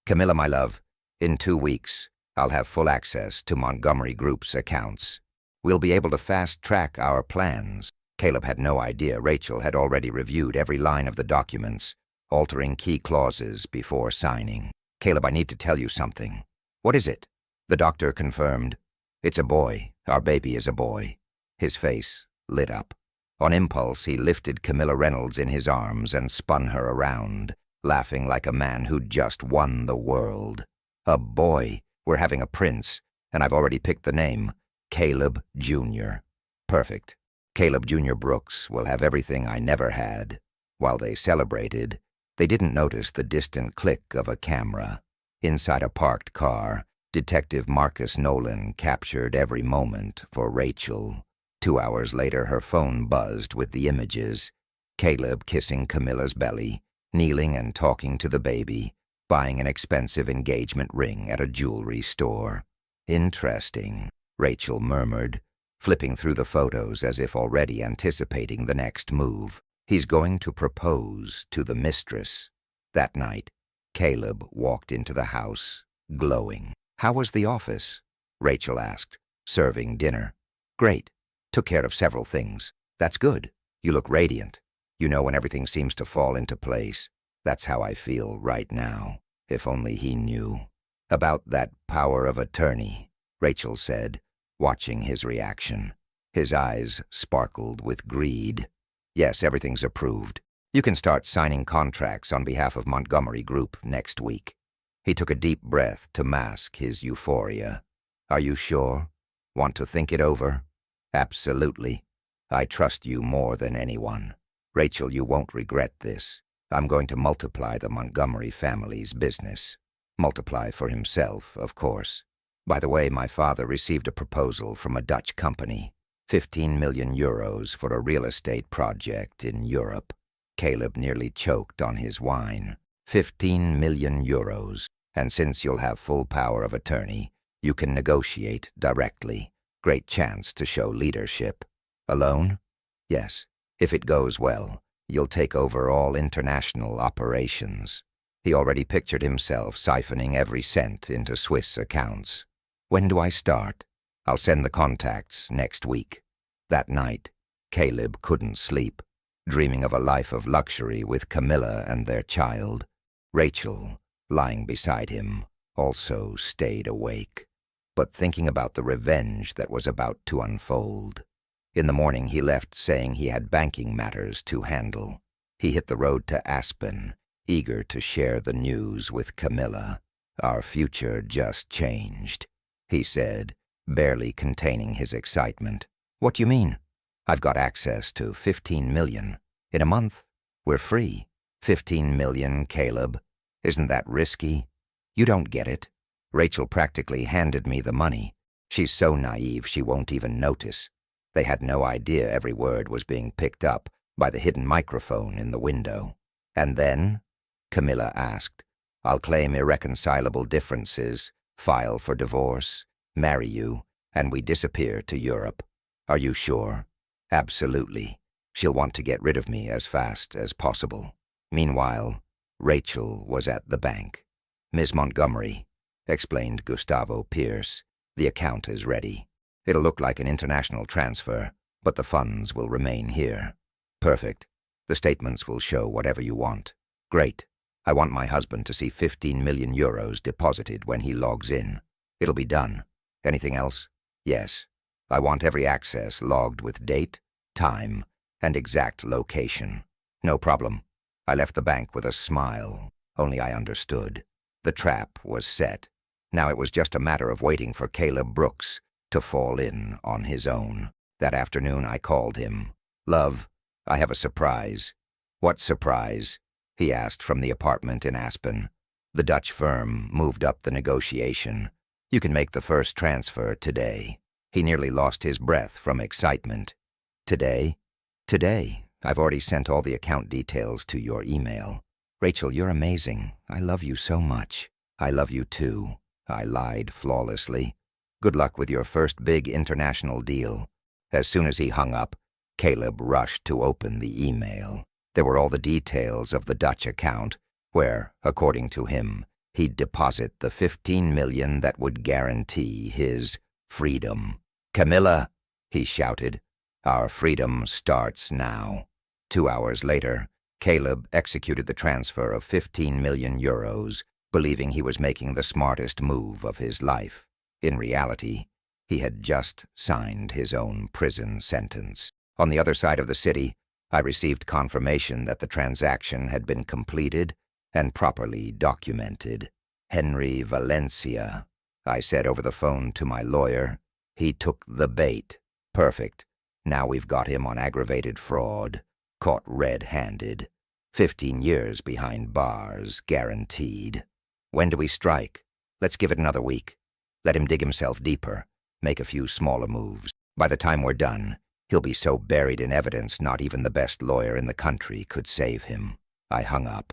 "Camilla, my love, in 2 weeks, I'll have full access to Montgomery Group's accounts. We'll be able to fast-track our plans." Caleb had no idea Rachel had already reviewed every line of the documents, altering key clauses before signing. "Caleb, I need to tell you something." "What is it?" The doctor confirmed. "It's a boy. Our baby is a boy." His face lit up. On impulse, he lifted Camilla Reynolds in his arms and spun her around, laughing like a man who'd just won the world. "A boy. We're having a prince, and I've already picked the name. Caleb Jr. Perfect. Caleb Jr. Brooks will have everything I never had." While they celebrated, they didn't notice the distant click of a camera. Inside a parked car, Detective Marcus Nolan captured every moment for Rachel. 2 hours later, her phone buzzed with the images. Caleb kissing Camilla's belly, kneeling and talking to the baby, buying an expensive engagement ring at a jewelry store. Interesting, Rachel murmured, flipping through the photos as if already anticipating the next move. He's going to propose to the mistress. That night, Caleb walked into the house, glowing. "How was the office?" Rachel asked, serving dinner. "Great. Took care of several things." "That's good. You look radiant. You know when everything seems to fall into place. That's how I feel right now. If only he knew." "About that power of attorney," Rachel said, watching his reaction. His eyes sparkled with greed. "Yes, everything's approved. You can start signing contracts on behalf of Montgomery Group next week." He took a deep breath to mask his euphoria. "Are you sure? Want to think it over?" "Absolutely. I trust you more than anyone. Rachel, you won't regret this. I'm going to multiply the Montgomery family's business. Multiply for himself, of course. By the way, my father received a proposal from a Dutch company, 15 million euros for a real estate project in Europe." Caleb nearly choked on his wine. 15 million euros. And since you'll have full power of attorney, you can negotiate directly. Great chance to show leadership. Alone? Yes. If it goes well, you'll take over all international operations. He already pictured himself siphoning every cent into Swiss accounts. "When do I start?" "I'll send the contacts next week." That night, Caleb couldn't sleep, dreaming of a life of luxury with Camilla and their child. Rachel, lying beside him, also stayed awake, but thinking about the revenge that was about to unfold. In the morning he left saying he had banking matters to handle. He hit the road to Aspen, eager to share the news with Camilla. "Our future just changed," he said, barely containing his excitement. "What do you mean?" "I've got access to 15 million. In a month, we're free." 15 million, Caleb. Isn't that risky? You don't get it. Rachel practically handed me the money. She's so naive she won't even notice. They had no idea every word was being picked up by the hidden microphone in the window. "And then?" Camilla asked. "I'll claim irreconcilable differences, file for divorce, marry you, and we disappear to Europe." "Are you sure?" "Absolutely. She'll want to get rid of me as fast as possible." Meanwhile, Rachel was at the bank. "Miss Montgomery," explained Gustavo Pierce, "the account is ready. It'll look like an international transfer, but the funds will remain here." "Perfect. The statements will show whatever you want." "Great. I want my husband to see 15 million euros deposited when he logs in. It'll be done. Anything else?" "Yes. I want every access logged with date, time, and exact location." "No problem." I left the bank with a smile, only I understood. The trap was set. Now it was just a matter of waiting for Caleb Brooks to fall in on his own. That afternoon I called him. "Love, I have a surprise." "What surprise?" he asked from the apartment in Aspen. The Dutch firm moved up the negotiation. "You can make the first transfer today." He nearly lost his breath from excitement. "Today?" "Today. I've already sent all the account details to your email." "Rachel, you're amazing. I love you so much." "I love you too," I lied flawlessly. "Good luck with your first big international deal." As soon as he hung up, Caleb rushed to open the email. There were all the details of the Dutch account, where, according to him, he'd deposit the 15 million that would guarantee his freedom. "Camilla," he shouted, "our freedom starts now." 2 hours later, Caleb executed the transfer of 15 million euros, believing he was making the smartest move of his life. In reality, he had just signed his own prison sentence. On the other side of the city, I received confirmation that the transaction had been completed and properly documented. "Henry Valencia," I said over the phone to my lawyer. "He took the bait. Perfect. Now we've got him on aggravated fraud. Caught red-handed. 15 years behind bars, guaranteed." "When do we strike?" "Let's give it another week." Let him dig himself deeper, make a few smaller moves. By the time we're done, he'll be so buried in evidence not even the best lawyer in the country could save him. I hung up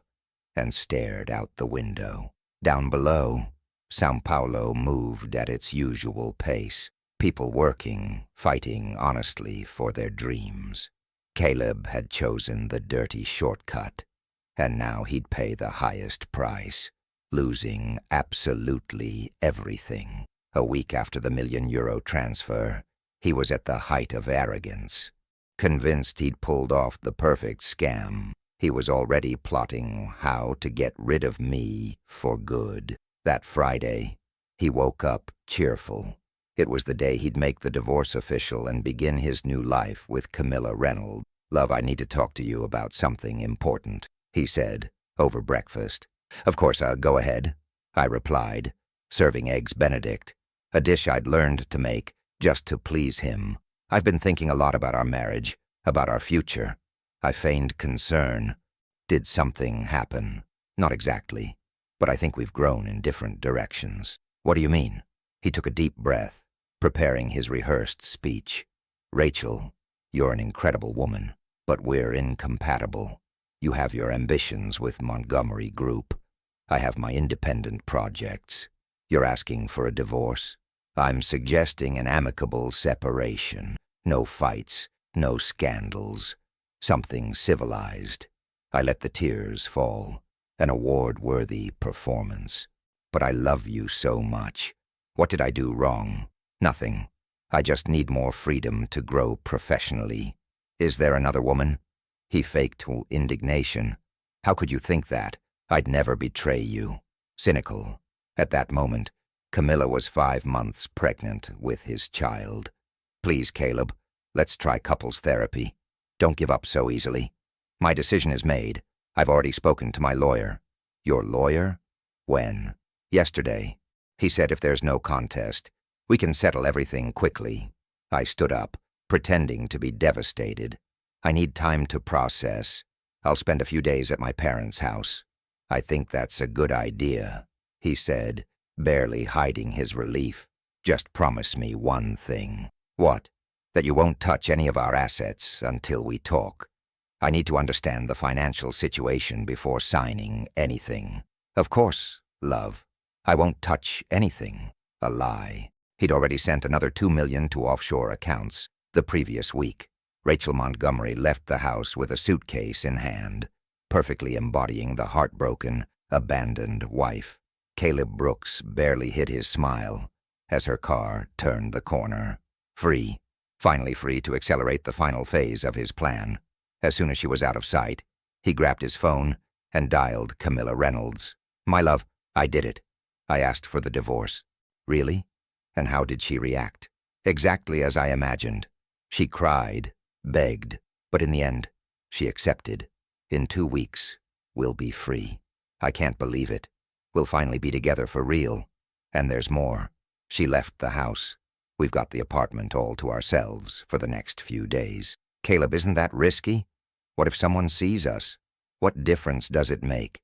and stared out the window. Down below, São Paulo moved at its usual pace. People working, fighting honestly for their dreams. Caleb had chosen the dirty shortcut, and now he'd pay the highest price, losing absolutely everything. A week after the €1 million transfer, he was at the height of arrogance. Convinced he'd pulled off the perfect scam, he was already plotting how to get rid of me for good. That Friday, he woke up cheerful. It was the day he'd make the divorce official and begin his new life with Camilla Reynolds. "Love, I need to talk to you about something important," he said, over breakfast. "Of course, go ahead," I replied, serving Eggs Benedict, a dish I'd learned to make just to please him. "I've been thinking a lot about our marriage, about our future." I feigned concern. "Did something happen?" "Not exactly, but I think we've grown in different directions." "What do you mean?" He took a deep breath, preparing his rehearsed speech. "Rachel, you're an incredible woman, but we're incompatible. You have your ambitions with Montgomery Group. I have my independent projects. You're asking for a divorce? I'm suggesting an amicable separation. No fights, no scandals. Something civilized." I let the tears fall. An award-worthy performance. "But I love you so much. What did I do wrong?" "Nothing. I just need more freedom to grow professionally." "Is there another woman?" He faked indignation. "How could you think that? I'd never betray you." Cynical. At that moment, Camilla was 5 months pregnant with his child. "Please, Caleb, let's try couples therapy. Don't give up so easily. My decision is made. I've already spoken to my lawyer." "Your lawyer? When?" "Yesterday. He said if there's no contest, we can settle everything quickly." I stood up, pretending to be devastated. "I need time to process. I'll spend a few days at my parents' house." "I think that's a good idea," he said, barely hiding his relief. "Just promise me one thing." "What?" "That you won't touch any of our assets until we talk. I need to understand the financial situation before signing anything." "Of course, love. I won't touch anything." A lie. He'd already sent another $2 million to offshore accounts the previous week. Rachel Montgomery left the house with a suitcase in hand, perfectly embodying the heartbroken, abandoned wife. Caleb Brooks barely hid his smile as her car turned the corner. Free. Finally free to accelerate the final phase of his plan. As soon as she was out of sight, he grabbed his phone and dialed Camilla Reynolds. "My love, I did it. I asked for the divorce." "Really? And how did she react?" "Exactly as I imagined. She cried, begged, but in the end, she accepted. In 2 weeks, we'll be free." "I can't believe it. We'll finally be together for real. And there's more. She left the house. We've got the apartment all to ourselves for the next few days." "Caleb, isn't that risky? What if someone sees us? What difference does it make?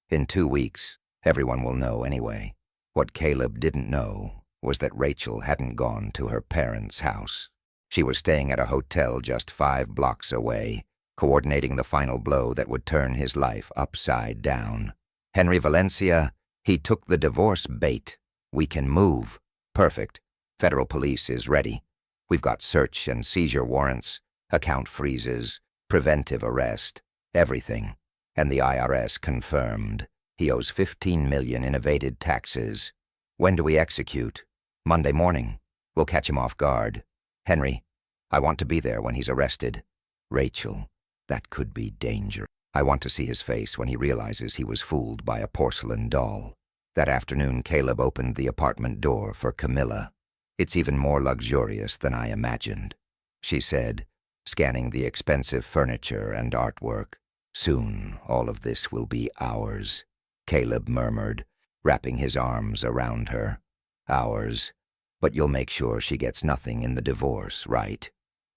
In 2 weeks, everyone will know anyway." What Caleb didn't know was that Rachel hadn't gone to her parents' house. She was staying at a hotel just 5 blocks away, coordinating the final blow that would turn his life upside down. "Henry Valencia, he took the divorce bait. We can move." "Perfect. Federal police is ready. We've got search and seizure warrants, account freezes, preventive arrest, everything. And the IRS confirmed. He owes $15 million in evaded taxes. When do we execute?" "Monday morning. We'll catch him off guard. Henry, I want to be there when he's arrested." "Rachel, that could be dangerous. I want to see his face when he realizes he was fooled by a porcelain doll." That afternoon, Caleb opened the apartment door for Camilla. "It's even more luxurious than I imagined," she said, scanning the expensive furniture and artwork. "Soon, all of this will be ours," Caleb murmured, wrapping his arms around her. "Ours. But you'll make sure she gets nothing in the divorce, right?"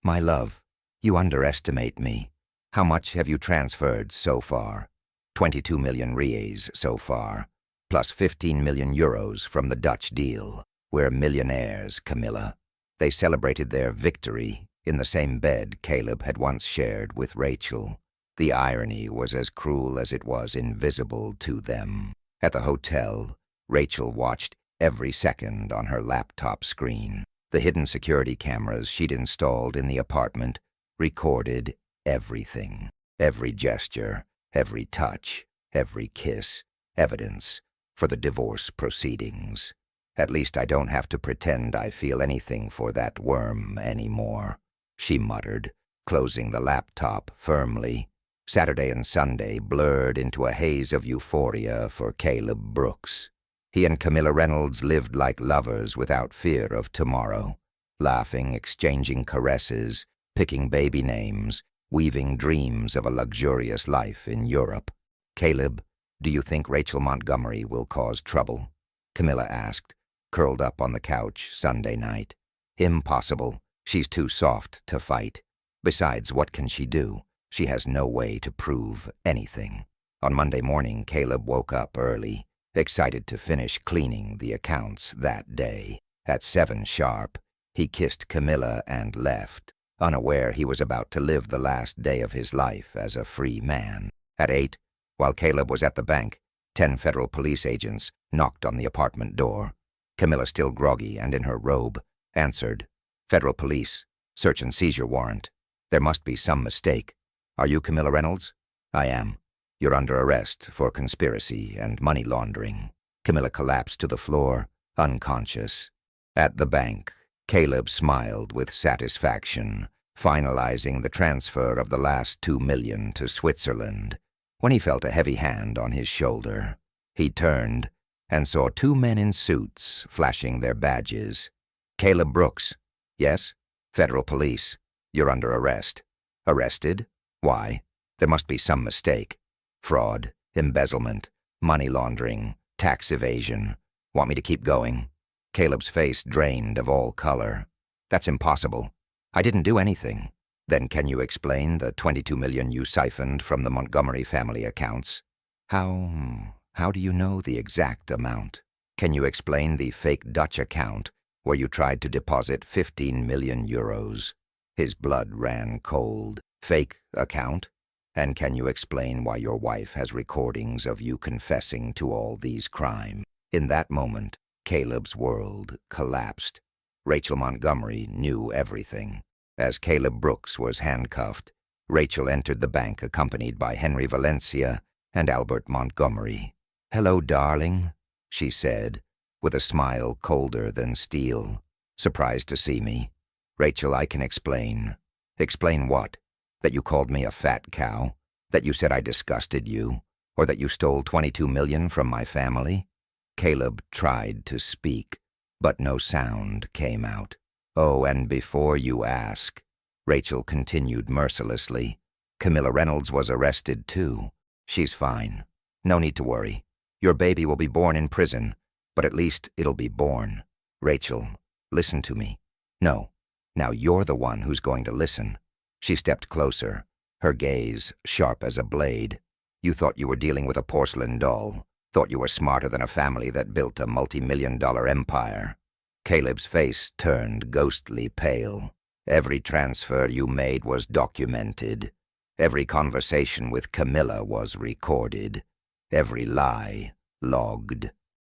"My love, you underestimate me. How much have you transferred so far?" 22 million reais so far, plus 15 million euros from the Dutch deal. We're millionaires, Camilla. They celebrated their victory in the same bed Caleb had once shared with Rachel. The irony was as cruel as it was invisible to them. At the hotel, Rachel watched every second on her laptop screen. The hidden security cameras she'd installed in the apartment recorded everything. Every gesture, every touch, every kiss, evidence for the divorce proceedings. At least I don't have to pretend I feel anything for that worm anymore, she muttered, closing the laptop firmly. Saturday and Sunday blurred into a haze of euphoria for Caleb Brooks. He and Camilla Reynolds lived like lovers without fear of tomorrow, laughing, exchanging caresses, picking baby names, weaving dreams of a luxurious life in Europe. "Caleb, do you think Rachel Montgomery will cause trouble?" Camilla asked, curled up on the couch Sunday night. "Impossible. She's too soft to fight. Besides, what can she do? She has no way to prove anything." On Monday morning, Caleb woke up early, excited to finish cleaning the accounts that day. At 7 sharp, he kissed Camilla and left, unaware he was about to live the last day of his life as a free man. At 8, while Caleb was at the bank, 10 federal police agents knocked on the apartment door. Camilla, still groggy and in her robe, answered. "Federal police. Search and seizure warrant. There must be some mistake. Are you Camilla Reynolds?" "I am. You're under arrest for conspiracy and money laundering." Camilla collapsed to the floor, unconscious. At the bank, Caleb smiled with satisfaction, finalizing the transfer of the last $2 million to Switzerland, when he felt a heavy hand on his shoulder. He turned and saw 2 men in suits flashing their badges. "Caleb Brooks." "Yes?" "Federal police. You're under arrest." "Arrested? Why? There must be some mistake. Fraud, embezzlement, money laundering, tax evasion. Want me to keep going?" Caleb's face drained of all color. "That's impossible. I didn't do anything." "Then can you explain the $22 million you siphoned from the Montgomery family accounts?" How do you know the exact amount? Can you explain the fake Dutch account where you tried to deposit 15 million euros? His blood ran cold. "Fake account? And can you explain why your wife has recordings of you confessing to all these crimes?" In that moment, Caleb's world collapsed. Rachel Montgomery knew everything. As Caleb Brooks was handcuffed, Rachel entered the bank accompanied by Henry Valencia and Albert Montgomery. "Hello, darling," she said, with a smile colder than steel. "Surprised to see me?" "Rachel, I can explain." "Explain what? That you called me a fat cow? That you said I disgusted you? Or that you stole 22 million from my family?" Caleb tried to speak, but no sound came out. "Oh, and before you ask," Rachel continued mercilessly, "Camilla Reynolds was arrested too. She's fine. No need to worry. Your baby will be born in prison, but at least it'll be born. Rachel, listen to me." "No. Now you're the one who's going to listen." She stepped closer, her gaze sharp as a blade. "You thought you were dealing with a porcelain doll. Thought you were smarter than a family that built a multi-million-dollar empire." Caleb's face turned ghostly pale. "Every transfer you made was documented. Every conversation with Camilla was recorded. Every lie logged.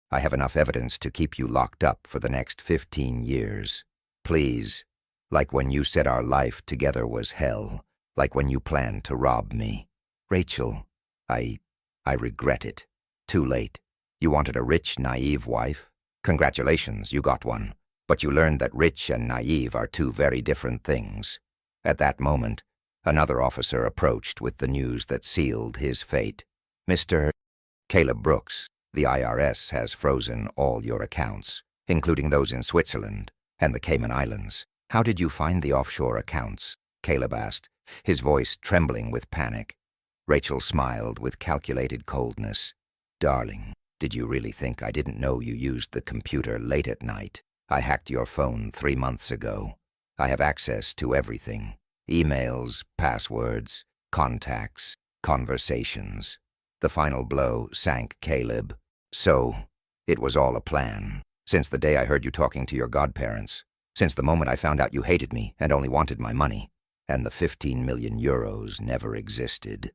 I have enough evidence to keep you locked up for the next 15 years. Please, like when you said our life together was hell, like when you planned to rob me. Rachel, I regret it. Too late. You wanted a rich, naive wife? Congratulations, you got one. But you learned that rich and naive are two very different things." At that moment, another officer approached with the news that sealed his fate. "Mr. Caleb Brooks, the IRS has frozen all your accounts, including those in Switzerland and the Cayman Islands." "How did you find the offshore accounts?" Caleb asked, his voice trembling with panic. Rachel smiled with calculated coldness. "Darling, did you really think I didn't know you used the computer late at night? I hacked your phone 3 months ago. I have access to everything. Emails, passwords, contacts, conversations." The final blow sank Caleb. "So, it was all a plan," Since the day I heard you talking to your godparents. Since the moment I found out you hated me and only wanted my money. And the 15 million euros never existed,"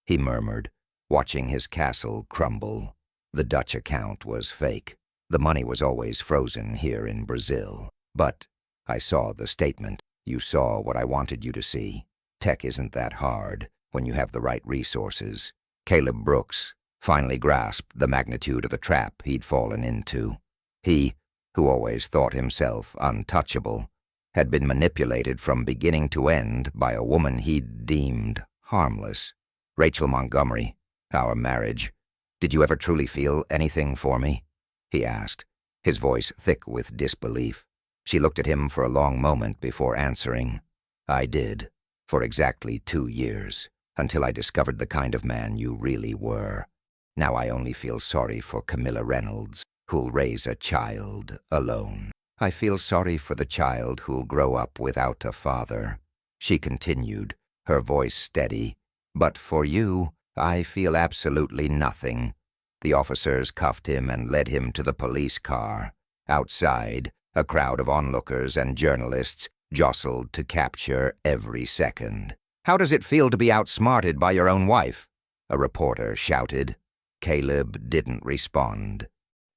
he murmured, watching his castle crumble. The Dutch account was fake. The money was always frozen here in Brazil. But I saw the statement. You saw what I wanted you to see. Tech isn't that hard when you have the right resources. Caleb Brooks finally grasped the magnitude of the trap he'd fallen into. He, who always thought himself untouchable, had been manipulated from beginning to end by a woman he'd deemed harmless. "Rachel Montgomery, our marriage. Did you ever truly feel anything for me?" he asked, his voice thick with disbelief. She looked at him for a long moment before answering. "I did, for exactly 2 years, until I discovered the kind of man you really were. Now I only feel sorry for Camilla Reynolds, who'll raise a child alone. I feel sorry for the child who'll grow up without a father," she continued, her voice steady. "But for you, I feel absolutely nothing." The officers cuffed him and led him to the police car. Outside, a crowd of onlookers and journalists jostled to capture every second. "How does it feel to be outsmarted by your own wife?" a reporter shouted. Caleb didn't respond.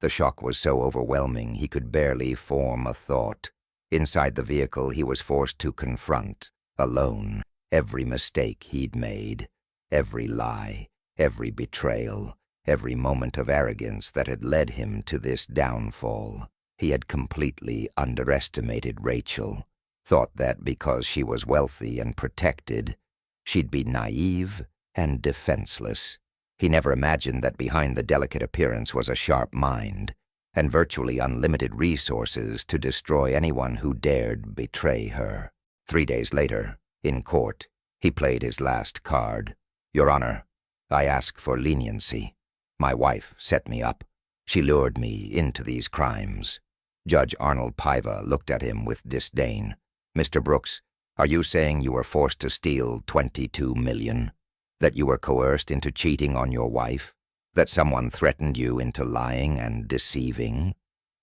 The shock was so overwhelming he could barely form a thought. Inside the vehicle he was forced to confront, alone, every mistake he'd made, every lie, every betrayal, every moment of arrogance that had led him to this downfall. He had completely underestimated Rachel, thought that because she was wealthy and protected, she'd be naive and defenseless. He never imagined that behind the delicate appearance was a sharp mind and virtually unlimited resources to destroy anyone who dared betray her. 3 days later, in court, he played his last card. "Your Honor, I ask for leniency. My wife set me up. She lured me into these crimes." Judge Arnold Paiva looked at him with disdain. "Mr. Brooks, are you saying you were forced to steal 22 million? That you were coerced into cheating on your wife? That someone threatened you into lying and deceiving?"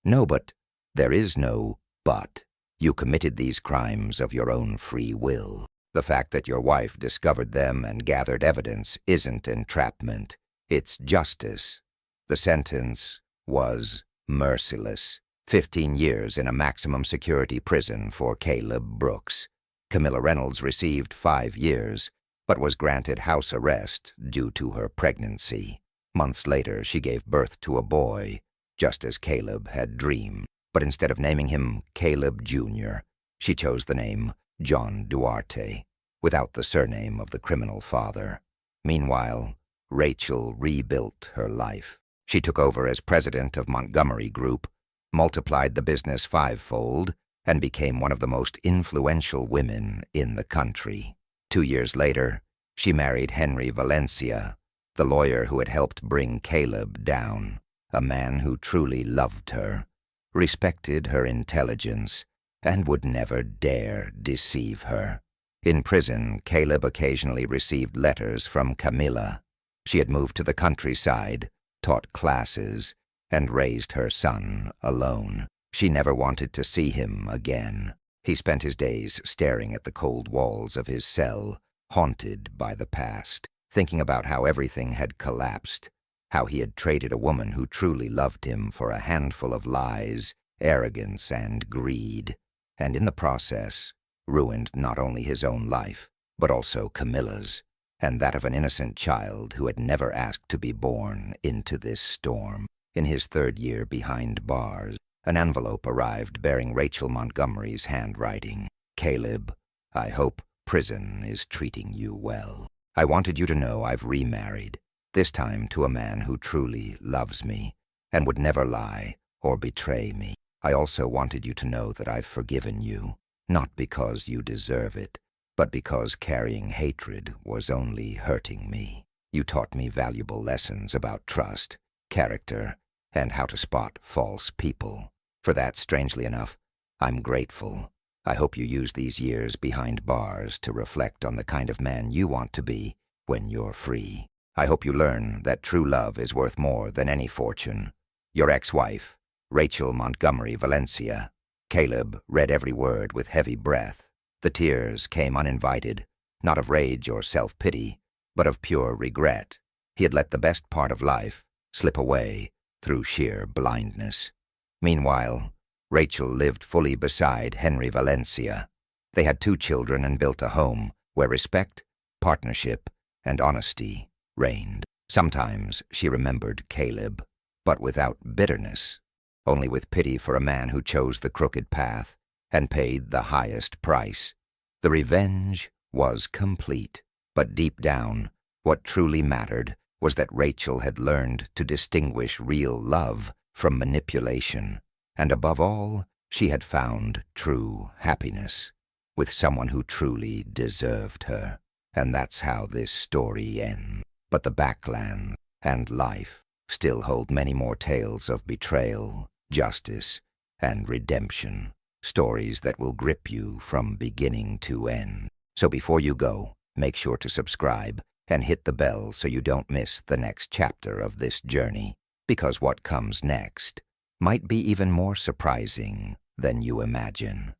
"No, but—" "There is no but. You committed these crimes of your own free will. The fact that your wife discovered them and gathered evidence isn't entrapment. It's justice." The sentence was merciless. 15 years in a maximum security prison for Caleb Brooks. Camilla Reynolds received 5 years, but was granted house arrest due to her pregnancy. Months later, she gave birth to a boy, just as Caleb had dreamed. But instead of naming him Caleb Jr., she chose the name John Duarte, without the surname of the criminal father. Meanwhile, Rachel rebuilt her life. She took over as president of Montgomery Group, multiplied the business 5-fold, and became one of the most influential women in the country. 2 years later, she married Henry Valencia, the lawyer who had helped bring Caleb down, a man who truly loved her, respected her intelligence, and would never dare deceive her. In prison, Caleb occasionally received letters from Camilla. She had moved to the countryside, taught classes, and raised her son alone. She never wanted to see him again. He spent his days staring at the cold walls of his cell, haunted by the past, thinking about how everything had collapsed, how he had traded a woman who truly loved him for a handful of lies, arrogance, and greed, and in the process, ruined not only his own life, but also Camilla's, and that of an innocent child who had never asked to be born into this storm. In his 3rd year behind bars, an envelope arrived bearing Rachel Montgomery's handwriting. "Caleb, I hope prison is treating you well. I wanted you to know I've remarried, this time to a man who truly loves me and would never lie or betray me. I also wanted you to know that I've forgiven you, not because you deserve it, but because carrying hatred was only hurting me. You taught me valuable lessons about trust, character, and how to spot false people. For that, strangely enough, I'm grateful. I hope you use these years behind bars to reflect on the kind of man you want to be when you're free. I hope you learn that true love is worth more than any fortune. Your ex-wife, Rachel Montgomery Valencia. Caleb read every word with heavy breath. The tears came uninvited, not of rage or self-pity, but of pure regret. He had let the best part of life slip away through sheer blindness. Meanwhile, Rachel lived fully beside Henry Valencia. They had 2 children and built a home where respect, partnership, and honesty reigned. Sometimes she remembered Caleb, but without bitterness, only with pity for a man who chose the crooked path and paid the highest price. The revenge was complete, but deep down, what truly mattered was that Rachel had learned to distinguish real love from manipulation, and above all, she had found true happiness with someone who truly deserved her. And that's how this story ends. But the backlands and life still hold many more tales of betrayal, justice, and redemption, stories that will grip you from beginning to end. So before you go, make sure to subscribe and hit the bell so you don't miss the next chapter of this journey, because what comes next might be even more surprising than you imagine.